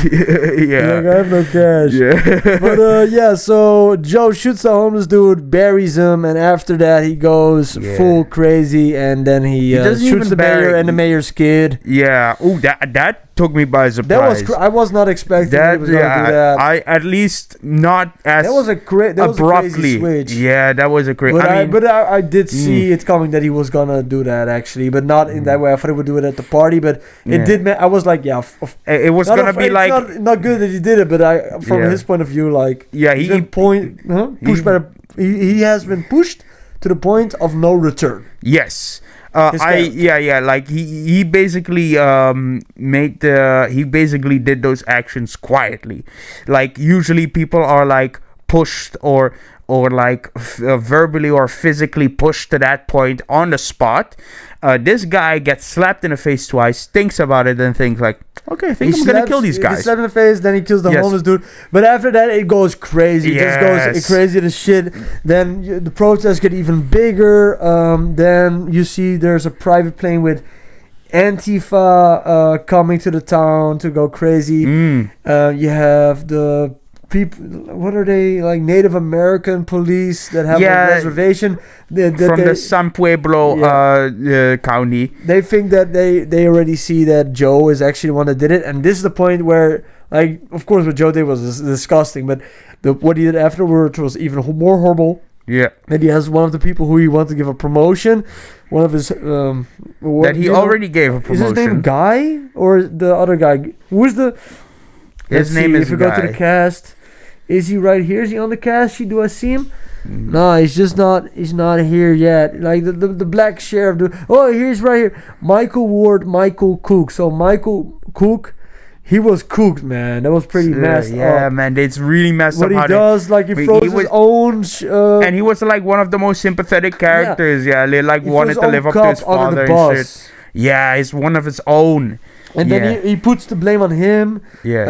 Yeah. Like, I have no cash. Yeah. But so Joe shoots the homeless dude, buries him, and after that he goes full crazy, and then he shoots the mayor and the mayor's kid. Yeah. Oh, that took me by surprise. I was not expecting he was going to do that. I at least not as abruptly. Was a crazy switch. Yeah, that was a crazy. I did see it coming that he was gonna do that actually, but not in that way. I thought he would do it at the party, but it did. I was like, it was gonna be like not good that he did it, but from his point of view, like he has been pushed to the point of no return. Yes. Like he basically did those actions quietly. Like usually people are like pushed or like verbally or physically pushed to that point on the spot. This guy gets slapped in the face twice, thinks about it, and thinks like, okay, I think I'm gonna kill these guys. He slapped in the face, then he kills the homeless dude. But after that, it goes crazy. It just goes crazy to shit. Then the protests get even bigger. Then you see there's a private plane with Antifa coming to the town to go crazy. You have the people, what are they, like Native American police that have a reservation from the San Pueblo county. They think that they already see that Joe is actually the one that did it, and this is the point where, like, of course what Joe did was disgusting, but what he did afterwards was even more horrible. Yeah, that he has one of the people who he wanted to give a promotion, one of his that he already gave a promotion. Is his name Guy or the other guy? Who's the? His name is If we go to the cast, is he right here? Is he on the cast? Do I see him? No, he's just not. He's not here yet. Like the black sheriff. He's right here. Michael Cook. So Michael Cook, he was cooked, man. That was pretty messed up. Yeah, man, it's really messed up. What he does, like he froze his own. And he was like one of the most sympathetic characters. Yeah, like he wanted to live up to his father and shit. Yeah, he's one of his own. And then he puts the blame on him. Yeah.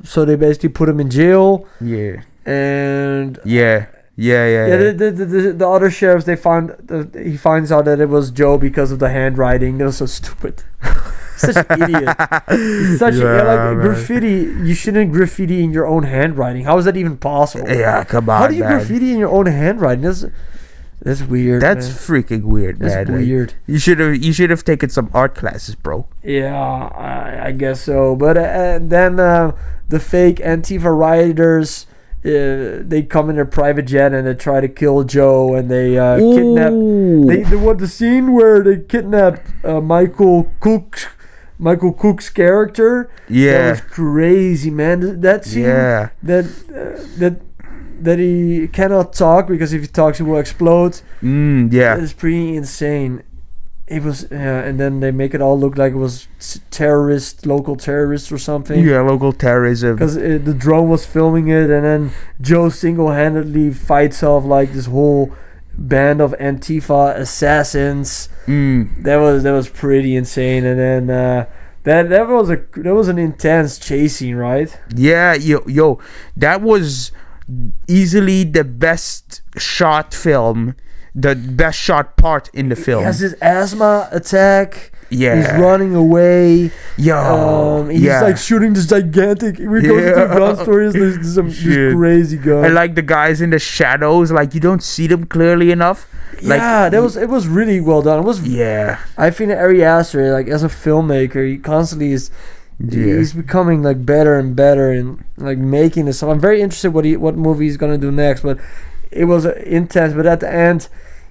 So they basically put him in jail. Yeah. And the other sheriffs, he finds out that it was Joe because of the handwriting. That was so stupid. Such an idiot. Graffiti. You shouldn't graffiti in your own handwriting. How is that even possible? Yeah, come on. How do you graffiti in your own handwriting? That's weird. That's man. freaking weird, man. That's weird. You should have taken some art classes, bro. Yeah, I guess so. But then the fake Antifa rioters, they come in their private jet and they try to kill Joe, and they kidnap. They want the scene where they kidnapped Michael Cook's character. Yeah, that was crazy, man. That scene. Yeah. That he cannot talk because if he talks he will explode. Yeah. That is pretty insane. It was, and then they make it all look like it was local terrorists or something. Yeah, local terrorism. Because the drone was filming it, and then Joe single-handedly fights off like this whole band of Antifa assassins. That was pretty insane, and then that was an intense chase scene, right? Yeah, yo, that was easily the best shot film, the best shot part in the film. He has his asthma attack. Yeah, he's running away. He's yeah, like shooting this gigantic. We go to the gun store. There's this crazy gun. And like the guys in the shadows, like you don't see them clearly enough. Like, yeah, it was really well done. It was. Yeah, I think Ari Aster, like as a filmmaker, he constantly is. Yeah. He's becoming like better and better and like making this. So I'm very interested what movie he's gonna do next. But it was intense. But at the end,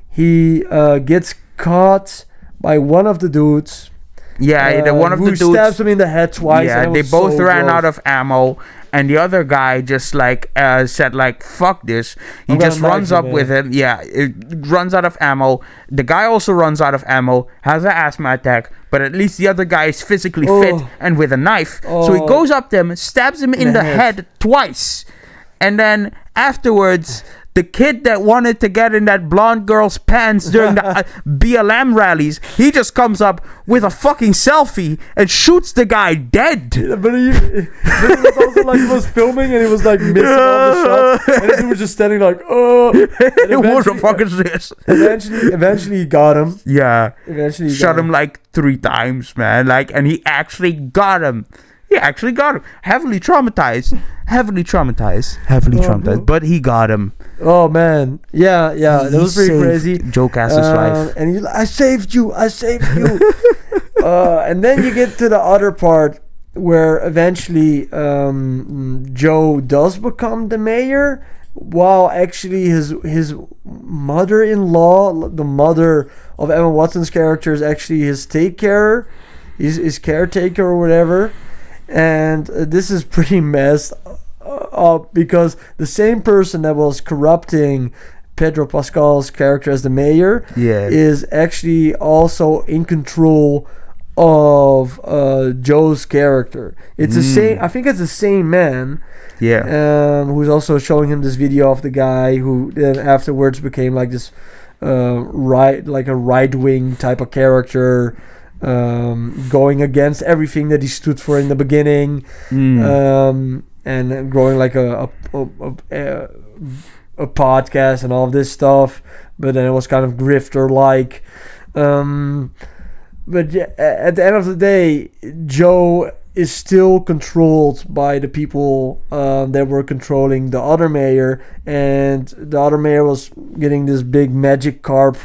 he gets caught by one of the dudes. Yeah, one of the dudes stabs him in the head twice. Yeah, they both ran out of ammo, and the other guy just like said like fuck this. He just runs up with him. Yeah, it runs out of ammo. The guy also runs out of ammo, has an asthma attack, but at least the other guy is physically fit and with a knife. So he goes up to him, stabs him in the head twice, and then afterwards, the kid that wanted to get in that blonde girl's pants during the BLM rallies, he just comes up with a fucking selfie and shoots the guy dead. Yeah, but it was also like he was filming and he was like missing all the shots, and he was just standing like, oh. What the fuck is this? Eventually he got him. Yeah. Eventually he shot him like 3 times, man. Like, and he actually got him. Heavily traumatized. But he got him. Oh man, yeah, that was pretty crazy. Joe Cass's life, and I saved you. And then you get to the other part where eventually Joe does become the mayor, while actually his mother-in-law, the mother of Emma Watson's character, is actually his caretaker or whatever. And this is pretty messed up because the same person that was corrupting Pedro Pascal's character as the mayor is actually also in control of Joe's character. It's the same. I think it's the same man. Yeah. Who's also showing him this video of the guy who then afterwards became like this right-wing type of character. Going against everything that he stood for in the beginning, and growing like a podcast and all of this stuff, but then it was kind of grifter like. But yeah, at the end of the day, Joe is still controlled by the people that were controlling the other mayor, and the other mayor was getting this big magic carp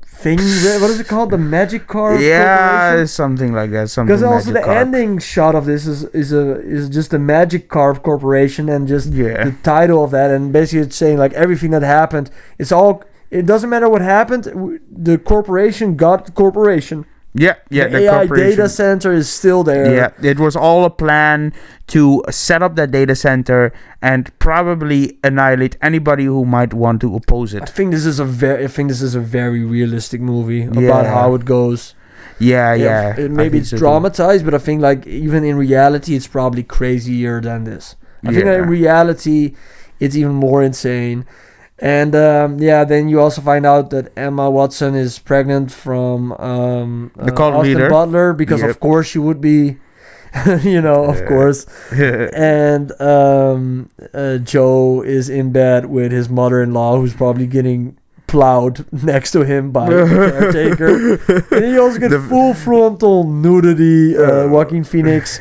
thing. What is it called? The Magic Carp? Yeah, something like that. Because also the ending shot of this is just the Magic Carp Corporation, and just the title of that, and basically it's saying like everything that happened. It doesn't matter what happened. The corporation got the corporation. The AI data center is still there. Yeah, it was all a plan to set up that data center and probably annihilate anybody who might want to oppose it. I think this is a very realistic movie about how it goes. Yeah. Maybe it's dramatized, but I think like even in reality, it's probably crazier than this. I think that in reality, it's even more insane. And then you also find out that Emma Watson is pregnant from the cult Austin leader Butler, because of course she would be, of course. And Joe is in bed with his mother-in-law, who's probably getting plowed next to him by the caretaker. And you also get full frontal nudity, Joaquin Phoenix.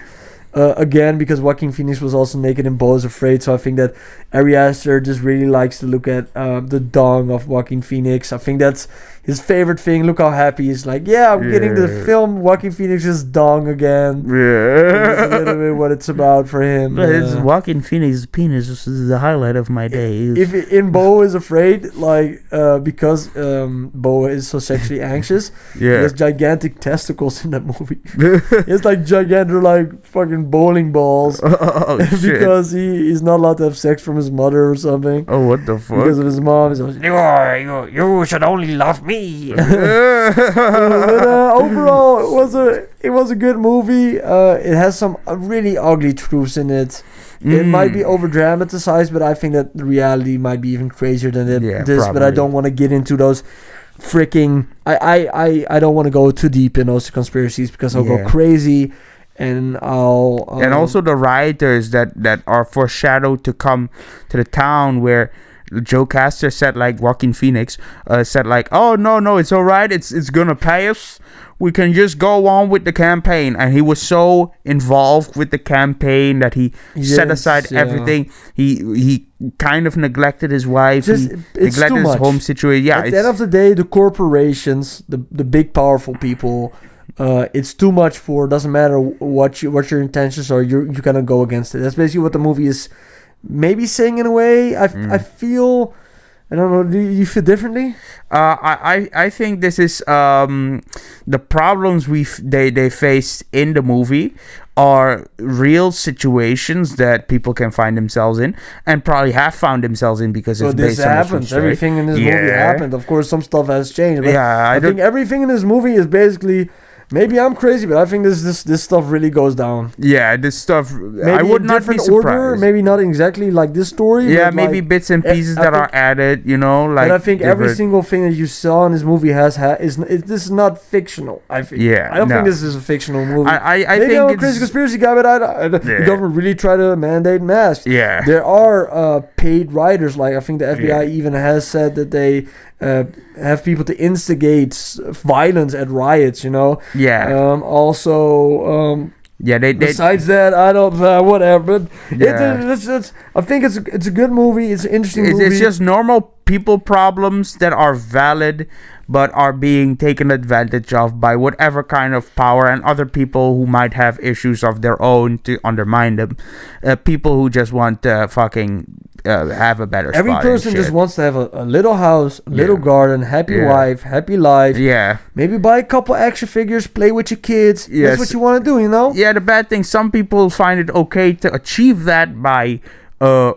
again, because Joaquin Phoenix was also naked in Beau is Afraid, so I think that Ari Aster just really likes to look at the dong of Joaquin Phoenix. I think that's his favorite thing. Look how happy he's like, yeah, I'm getting to film Joaquin Phoenix's dong again. Yeah. That's a little bit what it's about for him. But it's Joaquin Phoenix's penis is the highlight of my day. If in Beau is Afraid, like because Beau is so sexually anxious, he has gigantic testicles in that movie. It's like gigantic, like fucking bowling balls. Because he's not allowed to have sex from his mother or something. Oh, what the fuck? Because of his mom. He's always, you should only love me. But overall, it was a good movie. It has some really ugly truths in it. It might be over dramatized, but I think that the reality might be even crazier than this. Probably. But I don't want to get into those freaking. I don't want to go too deep in those conspiracies because I'll go crazy. And I'll and also the rioters that are foreshadowed to come to the town where Joe Castor said, like Joaquin Phoenix said, like, oh no, it's all right, it's gonna pass, we can just go on with the campaign. And he was so involved with the campaign that he set aside everything. He kind of neglected his wife. He neglected his home situation. At the end of the day, the corporations, the big powerful people, it's too much for. Doesn't matter what your intentions are. You're gonna go against it. That's basically what the movie is maybe saying in a way. I feel. I don't know. Do you feel differently? I think this is the problems they face in the movie are real situations that people can find themselves in and probably have found themselves in because it's based on this happens. Everything in this movie happened. Of course, some stuff has changed. But I think everything in this movie is basically. Maybe I'm crazy, but I think this stuff really goes down. Yeah, this stuff. Maybe I would not be surprised. Order, maybe not exactly like this story. Yeah, maybe like, bits and pieces that are added. You know, like. But I think every single thing that you saw in this movie this is not fictional. I think. Yeah, I don't think this is a fictional movie. I maybe think I'm a crazy conspiracy guy, but the government really try to mandate masks. Yeah, there are paid writers. Like I think the FBI even has said that they. Have people to instigate violence at riots, you know. Yeah. They besides that, I don't whatever. But it's I think it's a good movie. It's an interesting movie. It's just normal people problems that are valid, but are being taken advantage of by whatever kind of power and other people who might have issues of their own to undermine them. People who just want to fucking have a better Every person just wants to have a little house, a little garden, happy wife, happy life. Yeah. Maybe buy a couple action figures, play with your kids. Yes. That's what you want to do, you know? Yeah, the bad thing, some people find it okay to achieve that by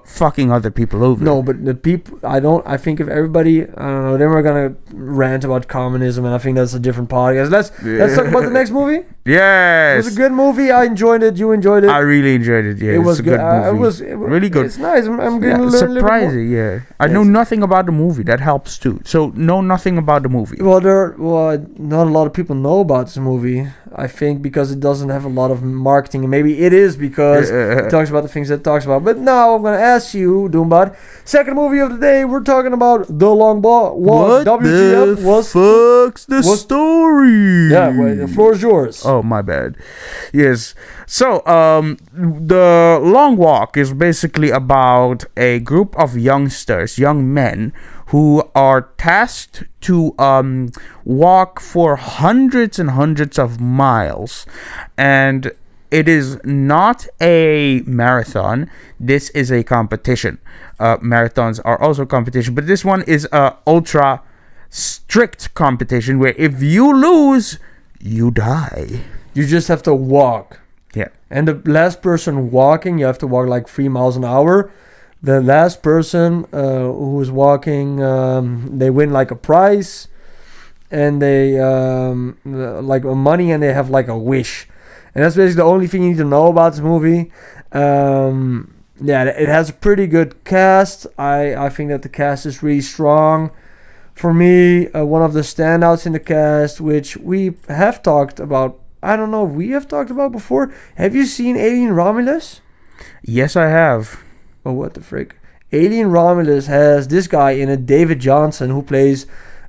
fucking other people over. No, but the people, I think if everybody, I don't know, then we're gonna rant about communism, and I think that's a different podcast. Let's talk about the next movie. Yes. It was a good movie. I enjoyed it. You enjoyed it. I really enjoyed it. Yeah, it was a good movie. It was really good. It's nice. I'm getting to learn surprising. Yeah, I know nothing about the movie. That helps too. So know nothing about the movie. Well, not a lot of people know about this movie. I think because it doesn't have a lot of marketing, and maybe it is because it talks about the things that it talks about. But now I'm gonna ask you, Doombot, second movie of the day. We're talking about The Long Walk. What WTF fuck's the story? Yeah, well, the floor is yours. Oh, my bad. Yes. So, The Long Walk is basically about a group of youngsters, young men, who are tasked to walk for hundreds and hundreds of miles. And it is not a marathon. This is a competition. Marathons are also competition, but this one is a ultra strict competition where if you lose, you die. You just have to walk. Yeah. And the last person walking, you have to walk like 3 miles an hour. The last person who is walking, they win like a prize, and they like money, and they have like a wish. And that's basically the only thing you need to know about this movie. It has a pretty good cast. I think that the cast is really strong. For me, one of the standouts in the cast, which we have talked about, I don't know if we have talked about before. Have you seen Alien Romulus? Yes, I have. Oh, what the frick. Alien Romulus has this guy in it, David Johnson, who plays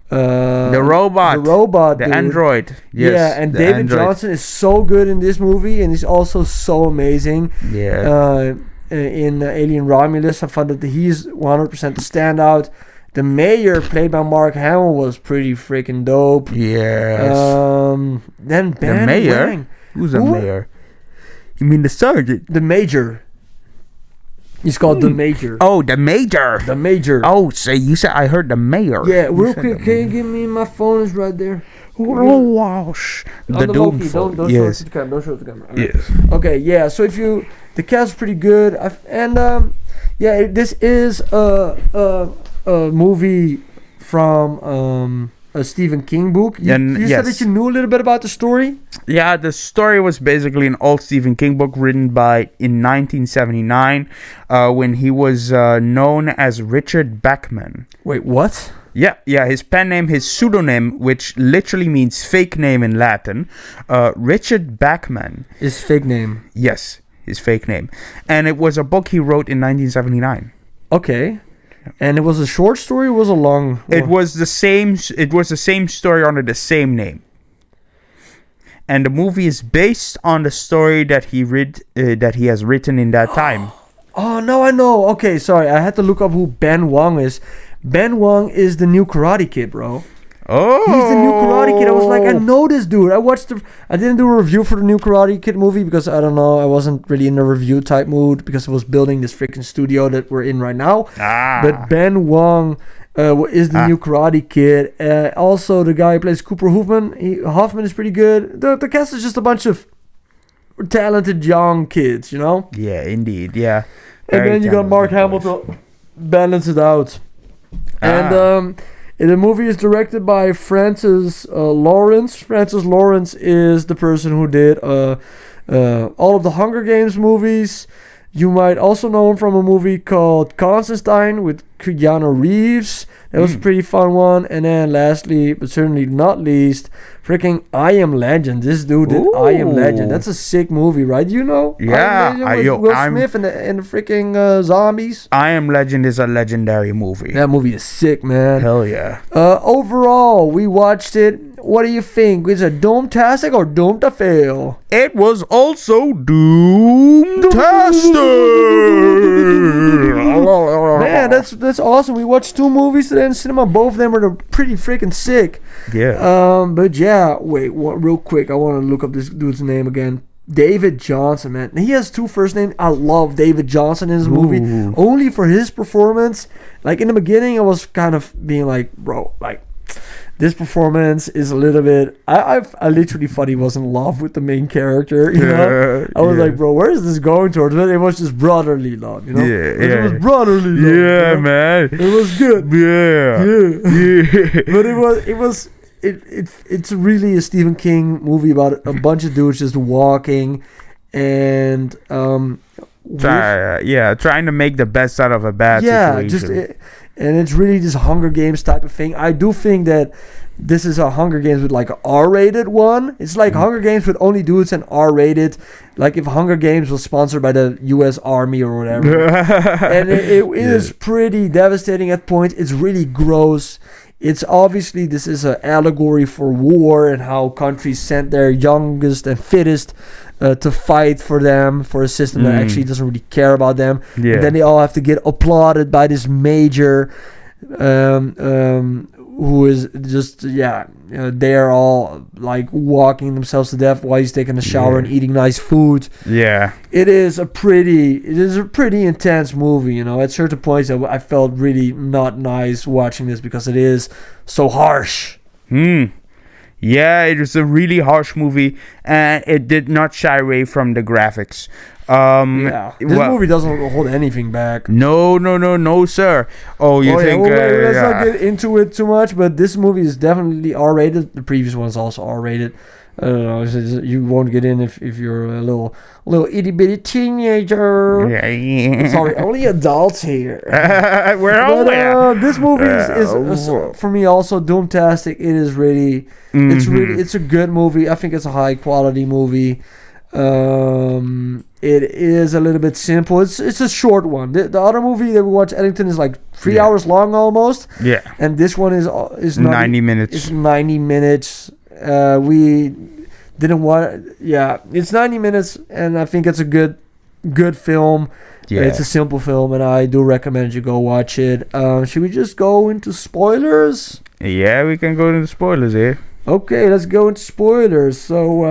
The robot, the dude. android. Yes, yeah, and the David android. Johnson is so good in this movie, and he's also so amazing. Yeah. In Alien Romulus, I found that he's 100% the standout. The mayor, played by Mark Hamill, was pretty freaking dope. Yes. Then Ben the mayor. Wang. Who's the mayor? You mean the sergeant? The major. He's called the major. Oh, the major. The major. Oh, so you said I heard the mayor. Yeah, real quick, can you give me my phone? Is right there. Oh wow! The low-key, don't show it to the camera. Don't show it to the camera. Okay. Yes. Okay, yeah. So the cast is pretty good, this is a movie from a Stephen King book. You said that you knew a little bit about the story. Yeah, the story was basically an old Stephen King book written in 1979, when he was known as Richard Bachman. Wait, what? Yeah, his pen name, his pseudonym, which literally means fake name in Latin, Richard Bachman. His fake name. Yes, his fake name. And it was a book he wrote in 1979. Okay. And it was a short story, or was a long? It was the same story under the same name. And the movie is based on the story that he has written in that time. Oh, no, I know. Okay, sorry. I had to look up who Ben Wang is. Ben Wang is the new Karate Kid, bro. Oh, he's the new Karate Kid. I was like, I know this dude. I didn't do a review for the new Karate Kid movie because I don't know. I wasn't really in a review type mood because I was building this freaking studio that we're in right now. But Ben Wang is the new Karate Kid. Also, the guy who plays Cooper Hoffman is pretty good. The cast is just a bunch of talented young kids, you know? Yeah, indeed. Yeah. And then you got Mark Hamill to balance it out. And the movie is directed by Francis Lawrence. Francis Lawrence is the person who did all of the Hunger Games movies. You might also know him from a movie called Constantine with Keanu Reeves. That was a pretty fun one. And then lastly, but certainly not least, freaking I Am Legend. This dude did I Am Legend. That's a sick movie, right? You know? Yeah. Will Smith and the freaking zombies. I Am Legend is a legendary movie. That movie is sick, man. Hell yeah. Overall, we watched it. What do you think? Is it doomtastic or doomed to fail? It was also doomtastic. Man, that's awesome. We watched 2 movies today in cinema. Both of them are pretty freaking sick. Yeah. But yeah, wait, real quick. I want to look up this dude's name again. David Johnson, man. He has 2 first names. I love David Johnson in this movie. Only for his performance. Like in the beginning, I was kind of being like, bro, like, this performance is a little bit. I literally thought he was in love with the main character. You know, I was like, bro, where is this going towards? But it was just brotherly love. You know, it was brotherly love. Yeah, you know? man, it was good. Yeah. But it's really a Stephen King movie about a bunch of dudes just walking and trying to make the best out of a bad situation. And it's really this Hunger Games type of thing. I do think that this is a Hunger Games with like an R-rated one. It's like Hunger Games with only dudes and R-rated. Like if Hunger Games was sponsored by the U.S. Army or whatever. And it is pretty devastating at points. It's really gross. It's obviously, this is an allegory for war and how countries sent their youngest and fittest to fight for them, for a system that actually doesn't really care about them. And then they all have to get applauded by this major who is just, they're all like walking themselves to death while he's taking a shower and eating nice food. Yeah. It is a pretty intense movie, you know. At certain points I felt really not nice watching this because it is so harsh. Yeah, it was a really harsh movie, and it did not shy away from the graphics. This movie doesn't hold anything back. No, sir. Let's not get into it too much, but this movie is definitely R-rated. The previous one's also R-rated. I don't know. You won't get in if you're a little itty bitty teenager. Yeah. Sorry, only adults here. This movie is for me also doomtastic. It is really, it's a good movie. I think it's a high quality movie. It is a little bit simple. It's a short one. The other movie that we watched, Eddington, is like 3 hours long almost. Yeah. And this one is 90 minutes. It's 90 minutes. We didn't want. Yeah, it's 90 minutes, and I think it's a good film. Yeah. It's a simple film, and I do recommend you go watch it. Should we just go into spoilers? Yeah, we can go into spoilers here. Okay, let's go into spoilers. So,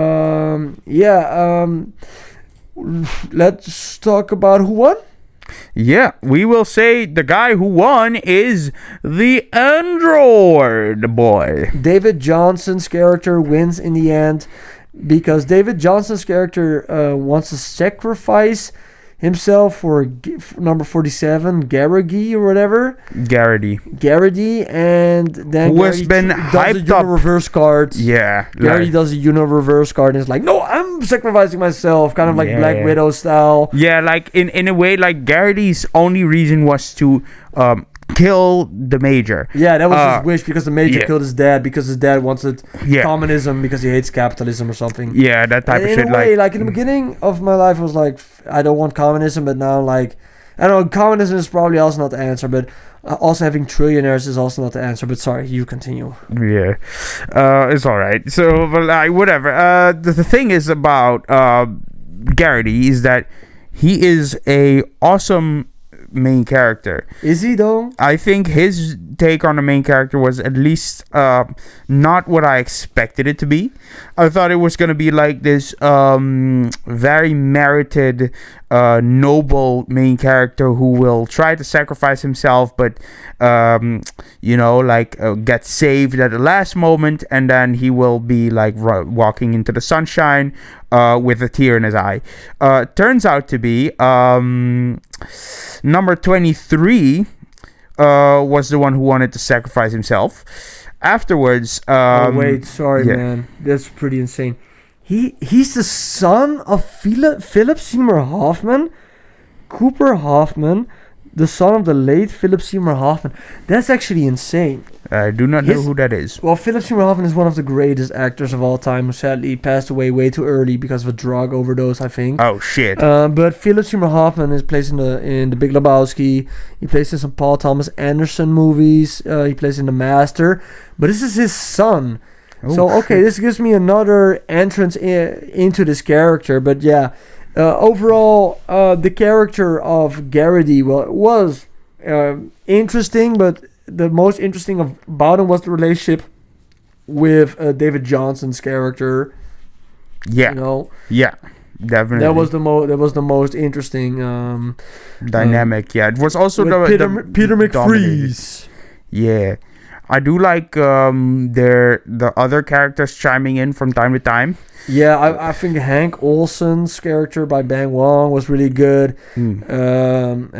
let's talk about who won. Yeah, we will say the guy who won is the android boy. David Johnson's character wins in the end because David Johnson's character wants to sacrifice himself for number 47, Garrity or whatever. Garrity, and then who has been hyped up. Reverse card. Yeah. Garrity does a reverse card and is like, no, I'm sacrificing myself, kind of like Black Widow style. Yeah, like in a way, like Garrity's only reason was to kill the Major. Yeah, that was his wish because the Major killed his dad because his dad wanted communism because he hates capitalism or something. Yeah, that type of shit. In a way, like in the beginning of my life, I was like, I don't want communism, but now like, I don't know, communism is probably also not the answer, but also having trillionaires is also not the answer. But sorry, you continue. Yeah, it's all right. So, but like, whatever. The thing is about Garrity is that he is a awesome main character. Is he though? I think his take on the main character was at least not what I expected it to be. I thought it was going to be like this very merited noble main character who will try to sacrifice himself but get saved at the last moment, and then he will be like walking into the sunshine with a tear in his eye. Turns out to be number 23 was the one who wanted to sacrifice himself. Afterwards, man, that's pretty insane. He's the son of Philip Seymour Hoffman, Cooper Hoffman, the son of the late Philip Seymour Hoffman. That's actually insane. I do not know who that is. Well, Philip Seymour Hoffman is one of the greatest actors of all time who sadly passed away way too early because of a drug overdose, I think. Oh, shit. But Philip Seymour Hoffman is placed in the Big Lebowski. He plays in some Paul Thomas Anderson movies. He plays in The Master. But this is his son. Oh, so, okay, this gives me another entrance into this character. But yeah, overall, the character of Garrity was interesting, but the most interesting about him was the relationship with David Johnson's character. Yeah. You know? Yeah, definitely. That was the most interesting dynamic. Yeah, it was also Peter McFreeze. Yeah, I do like the other characters chiming in from time to time. Yeah, I think Hank Olsen's character by Bang Wong was really good. But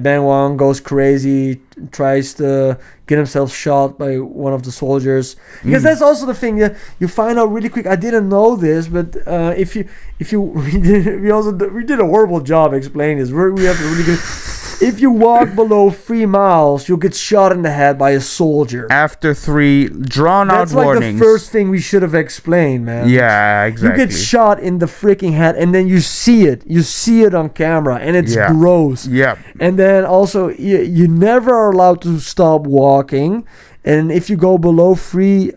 Bang Wong goes crazy, tries to get himself shot by one of the soldiers. Because that's also the thing. You find out really quick. I didn't know this, but we did a horrible job explaining this. We have a really good. If you walk below 3 miles, you'll get shot in the head by a soldier. After 3 drawn-out warnings. That's like the first thing we should have explained, man. Yeah, exactly. You get shot in the freaking head, and then you see it. You see it on camera, and it's gross. Yeah. And then also, you never are allowed to stop walking. And if you go below 3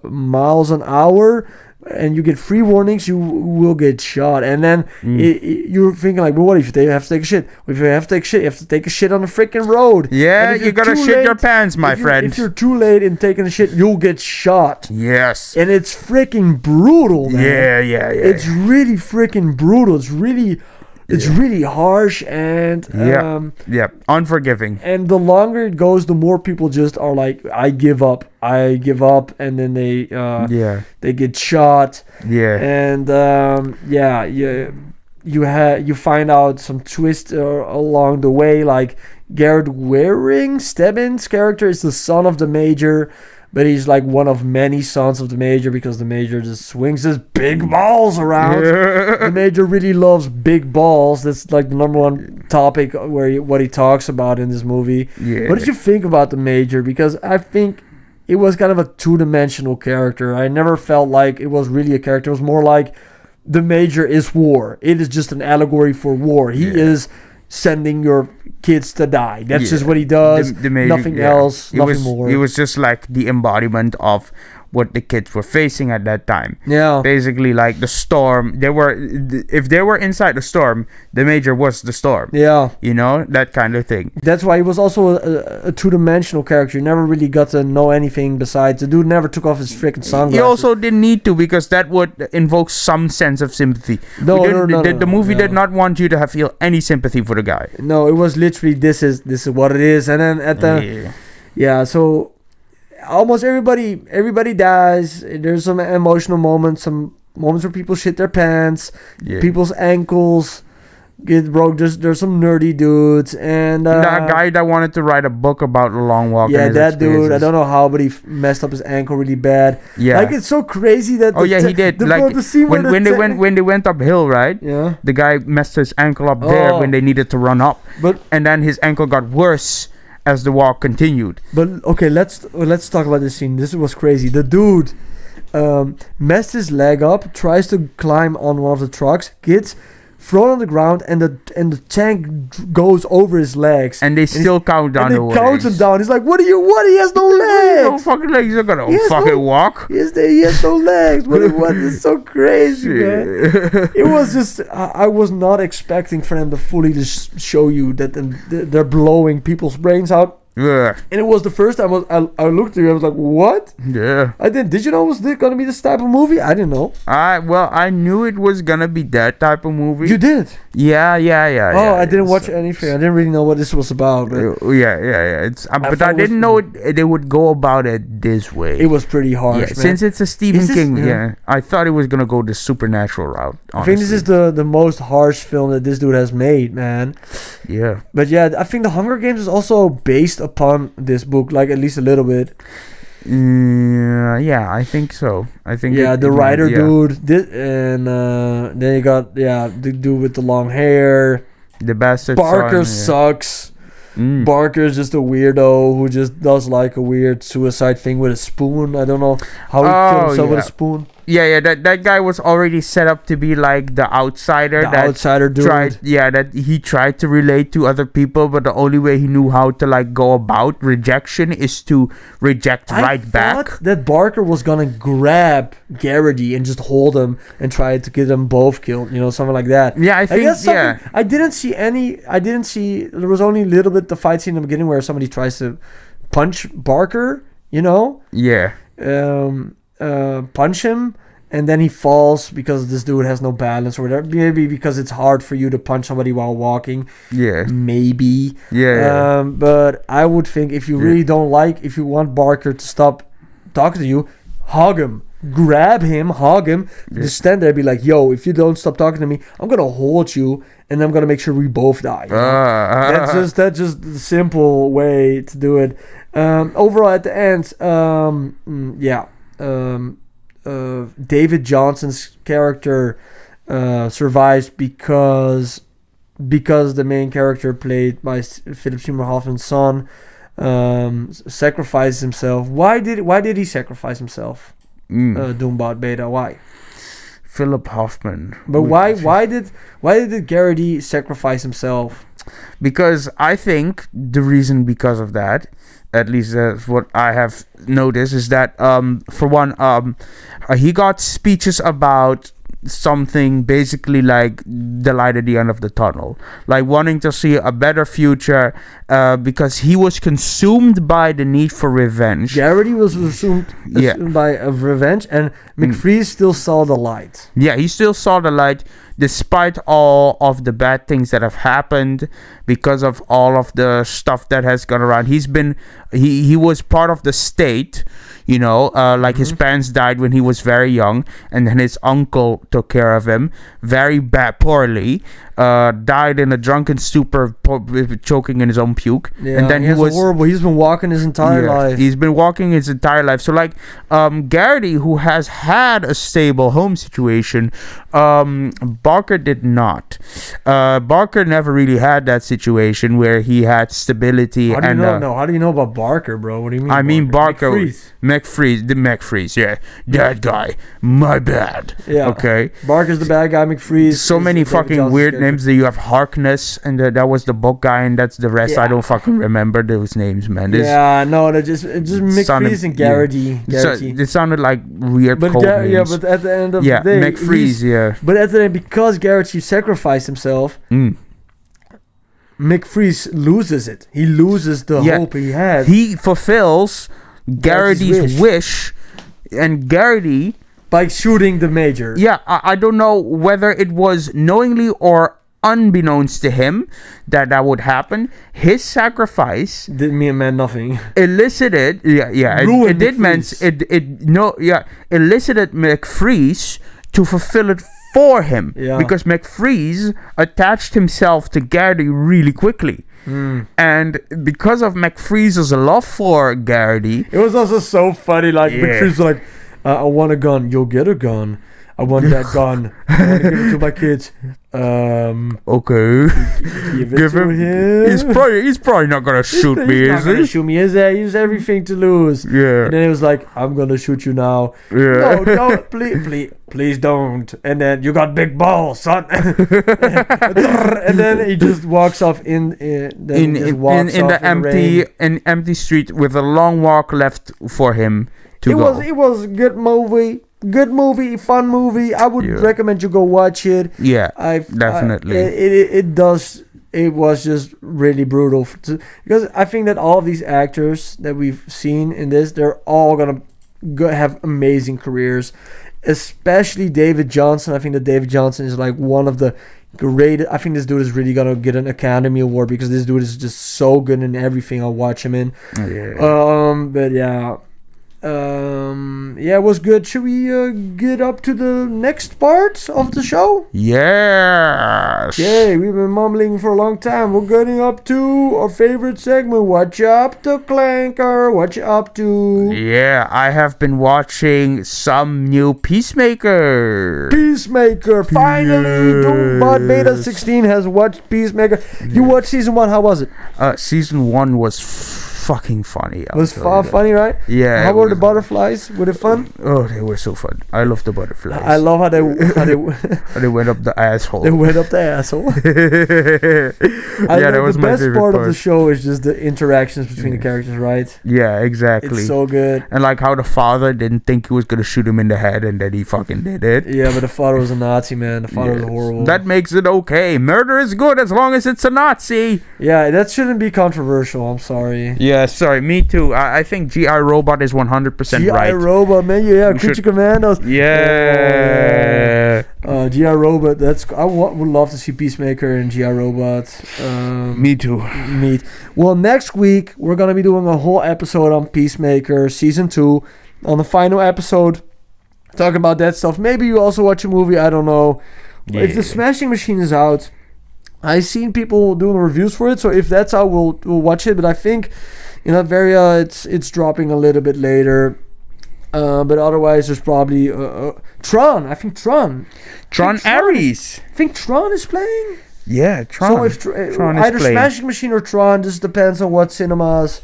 miles an hour, and you get 3 warnings, you will get shot. And then you're thinking like, well, what if you have to take a shit? If you have to take shit, you have to take a shit on the freaking road. Yeah, you gotta shit your pants, my friend. If you're too late in taking a shit, you'll get shot. Yes. And it's freaking brutal, man. Yeah. It's really freaking brutal. It's really harsh and unforgiving. And the longer it goes, the more people just are like, I give up, and then they get shot. Yeah. And you find out some twist along the way, like Garrett Waring, Stebbins' character is the son of the Major. But he's like one of many sons of the Major because the Major just swings his big balls around. Yeah. The Major really loves big balls. That's like the number one topic what he talks about in this movie. Yeah. What did you think about the Major? Because I think it was kind of a two-dimensional character. I never felt like it was really a character. It was more like the Major is war. It is just an allegory for war. He is sending your kids to die. That's just what he does. The Major, nothing else, nothing more. He was just like the embodiment of what the kids were facing at that time. Yeah. Basically, like the storm. If they were inside the storm, the Major was the storm. Yeah. You know, that kind of thing. That's why he was also a two-dimensional character. You never really got to know anything besides the dude never took off his freaking sunglasses. He also didn't need to, because that would invoke some sense of sympathy. The movie did not want you to feel any sympathy for the guy. No, it was literally this is what it is, and then at the so almost everybody dies. There's some emotional moments, some moments where people shit their pants, people's ankles get broke. There's some nerdy dudes, and that guy that wanted to write a book about the long walk. Yeah, that dude. I don't know how, but he messed up his ankle really bad. Yeah, like it's so crazy that. He did. Like when they went uphill, right? Yeah, the guy messed his ankle up there when they needed to run up, and then his ankle got worse as the walk continued. But okay, let's talk about this scene. This was crazy. The dude messed his leg up, tries to climb on one of the trucks, gets thrown on the ground, and the tank goes over his legs. And they still count down the legs. Counts him down. He's like, what? He has no legs. No fucking legs. He's not gonna fucking walk. He has no legs. What? It's so crazy, man. It was just, I was not expecting for them to fully just show you that they're blowing people's brains out. Yeah. And it was the first time I looked at you. I was like, "What?" Yeah. Did you know it was gonna be this type of movie? I didn't know. I knew it was gonna be that type of movie. You did? Yeah. I didn't watch anything. I didn't really know what this was about. But yeah. It's but I didn't know they would go about it this way. It was pretty harsh. Yeah, since it's a Stephen King. Yeah, I thought it was gonna go the supernatural route. Honestly. I think this is the most harsh film that this dude has made, man. Yeah. But yeah, I think The Hunger Games is also based upon this book, like at least a little bit. Yeah, I think so. The writer dude, and then you got the dude with the long hair. The bastard. Barker sucks. Barker is just a weirdo who just does like a weird suicide thing with a spoon. I don't know how he killed himself with a spoon. Yeah. That guy was already set up to be like the outsider. Outsider dude. That he tried to relate to other people, but the only way he knew how to like go about rejection is to reject back. I thought that Barker was gonna grab Garrity and just hold him and try to get them both killed. You know, something like that. Yeah, I think. I didn't see any. There was only a little bit the fight scene in the beginning where somebody tries to punch Barker. You know. Yeah. Punch him, and then he falls because this dude has no balance or whatever. Maybe because it's hard for you to punch somebody while walking. Yeah. Maybe. Yeah. But I would think if you really if you want Barker to stop talking to you, hug him. Grab him, hug him, just stand there and be like, yo, if you don't stop talking to me, I'm gonna hold you and I'm gonna make sure we both die. That's just the simple way to do it. Overall at the end, David Johnson's character survives because the main character played by Philip Seymour Hoffman's son sacrificed himself. Why did he sacrifice himself? Doombot Beta. Why? Philip Hoffman. But why did Garrity sacrifice himself? Because I think the reason because of that, at least that's what I have noticed, is that for one, he got speeches about something basically like the light at the end of the tunnel, like wanting to see a better future, because he was consumed by the need for revenge. Garrity was consumed by revenge, and McFreeze still saw the light. Yeah, he still saw the light despite all of the bad things that have happened, because of all of the stuff that has gone around. He was part of the state, you know, his parents died when he was very young, and then his uncle took care of him very poorly, died in a drunken stupor, choking in his own puke. Yeah, and then he was horrible. He's been walking his entire life. He's been walking his entire life. So like Garrity, who has had a stable home situation, Barker did not. Barker never really had that situation where he had stability. How do you know? How do you know about Barker, bro? What do you mean? I mean Barker. McFreeze. The McFreeze, yeah, that guy. My bad. Yeah. Okay. Barker's the bad guy. McFreeze. So many fucking weird names. That you have Harkness, and that was the book guy, and that's the rest. Yeah. I don't fucking remember those names, man. It just McFreeze and Garrity. It sounded like weird but code names. Yeah, but at the end of the day, McFreeze, yeah. But at the end, because Garrity sacrificed himself, McFreeze loses it. He loses the hope he had. He fulfills Garrity's wish, and Garrity by shooting the major. Yeah, I don't know whether it was knowingly or unbeknownst to him that would happen. His sacrifice didn't mean nothing. Elicited, elicited McFreeze to fulfill it for him, because McFreeze attached himself to Garrity really quickly. And because of McFreeze's love for Garrity, it was also so funny. Like McFreeze was like, I want a gun. You'll get a gun. I want that gun. I want to give it to my kids. Okay. Give him. He's probably not gonna shoot me. He's not gonna shoot me. He has everything to lose. Yeah. And then he was like, "I'm gonna shoot you now." Yeah. No, please don't. And then you got big balls, son. And then he just walks off in the empty street with a long walk left for him to go. It was a good movie. Good movie, fun movie. I would recommend you go watch it. Yeah, definitely. It was just really brutal because I think that all of these actors that we've seen in this, they're all gonna have amazing careers. Especially David Johnson. I think that David Johnson is like one of the great. I think this dude is really gonna get an Academy Award because this dude is just so good in everything I watch him in. But yeah. It was good. Should we get up to the next part of the show? Yes. Okay, we've been mumbling for a long time. We're getting up to our favorite segment. What you up to, Clanker? What you up to? Yeah, I have been watching some new Peacemaker. Finally, Doombot Beta 16 has watched Peacemaker. You watched season 1. How was it? Season 1 was fucking funny. It was funny, right? Yeah. How were the butterflies? Were they fun? Oh, they were so fun. I love the butterflies. I love how they they went up the asshole. They went up the asshole. That was my favorite part. The best part of the show is just the interactions between the characters, right? Yeah, exactly. It's so good. And like how the father didn't think he was gonna shoot him in the head, and then he fucking did it. Yeah, but the father was a Nazi, man. The father was horrible. That makes it okay. Murder is good as long as it's a Nazi. Yeah, that shouldn't be controversial. I'm sorry. Yeah, sorry. Me too. I think G.I. Robot is 100% right. G.I. Robot, man. Yeah, Creature Commandos. Yeah. G.I. Robot. I would love to see Peacemaker and G.I. Robot. Me too. Well, next week we're gonna be doing a whole episode on Peacemaker season 2. On the final episode, talking about that stuff. Maybe you also watch a movie. I don't know. Yeah. If the Smashing Machine is out, I've seen people doing reviews for it. So if that's out, we'll watch it. But I think in Latveria it's dropping a little bit later. But otherwise, there's probably Tron. I think Tron. Ares. I think Tron is playing. Yeah, Tron. So if Tron either Smashing Machine or Tron, this depends on what cinemas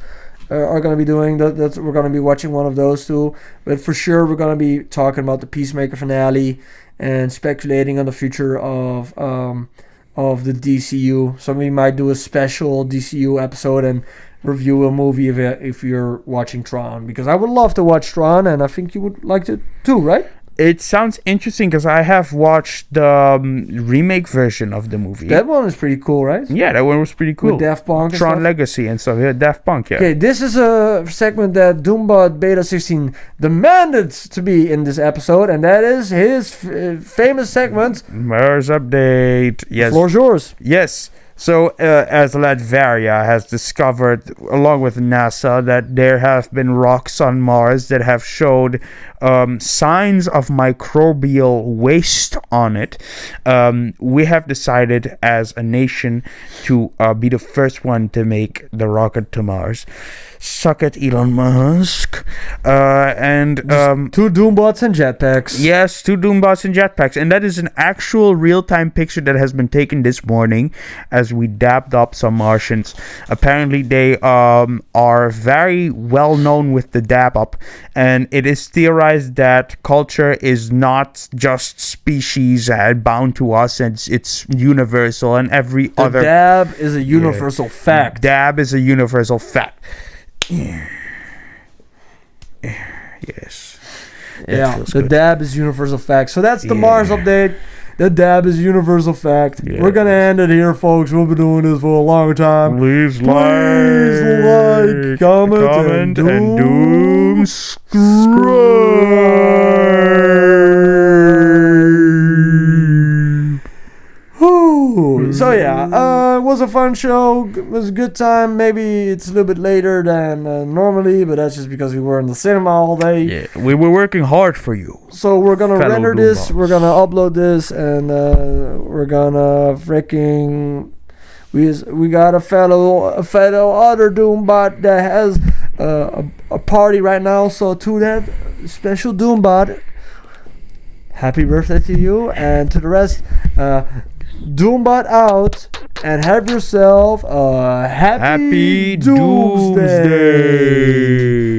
are going to be doing. That's we're going to be watching one of those two. But for sure, we're going to be talking about the Peacemaker finale and speculating on the future of the DCU. So we might do a special DCU episode and review a movie if you're watching Tron, because I would love to watch Tron, and I think you would like to too, right? It sounds interesting because I have watched the remake version of the movie. That one is pretty cool, right? Yeah, that one was pretty cool. With Daft Punk Tron and Legacy and stuff. Yeah, Daft Punk, yeah. Okay, this is a segment that Doombot Beta 16 demanded to be in this episode, and that is his famous segment, Mars Update. Yes. The floor's yours. Yes. So, as Latveria has discovered, along with NASA, that there have been rocks on Mars that have showed signs of microbial waste on it, we have decided as a nation to be the first one to make the rocket to Mars. Suck it, Elon Musk. And 2 Doombots and jetpacks. Yes, 2 Doombots and jetpacks. And that is an actual real-time picture that has been taken this morning as we dabbed up some Martians. Apparently, they are very well known with the dab up. And it is theorized that culture is not just species bound to us. And it's universal, and every The other... dab is a universal fact. Dab is a universal fact. Yes. Yeah, the dab is universal fact. So that's the Mars update. The dab is universal fact. Yeah. We're gonna end it here, folks. We've been doing this for a long time. Please like, comment, and doom So yeah, it was a fun show. It was a good time. Maybe it's a little bit later than normally, but that's just because we were in the cinema all day. Yeah, we were working hard for you. So we're gonna Fellow render this, Doombots. we're gonna upload this, and we're gonna freaking we got a fellow other Doombot that has a party right now. So to that special Doombot, happy birthday to you, and to the rest, Doombot out, and have yourself a happy doomsday.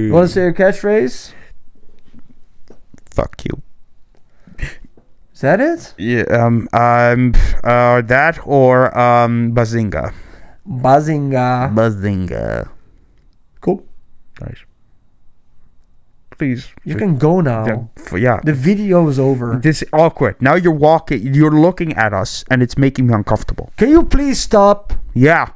You want to say your catchphrase? Fuck you. Is that it? Yeah. That or Bazinga. Bazinga. Cool. Nice. Please. You can go now. Yeah. The video is over. This is awkward. Now you're looking at us, and it's making me uncomfortable. Can you please stop? Yeah.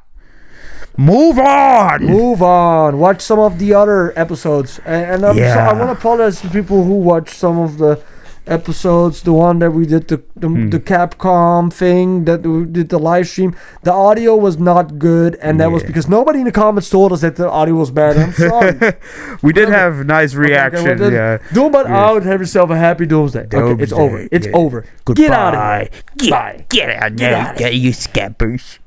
Move on. Move on. Watch some of the other episodes. And I want to apologize to people who watched some of the episodes. The one that we did, the Capcom thing, that we did the live stream. The audio was not good, and that was because nobody in the comments told us that the audio was bad. I'm sorry. We did have nice reactions. Okay, Doombot out. Have yourself a happy doomsday. Okay, it's over. It's over. Goodbye. Get out of here. Get out now, you scabbers.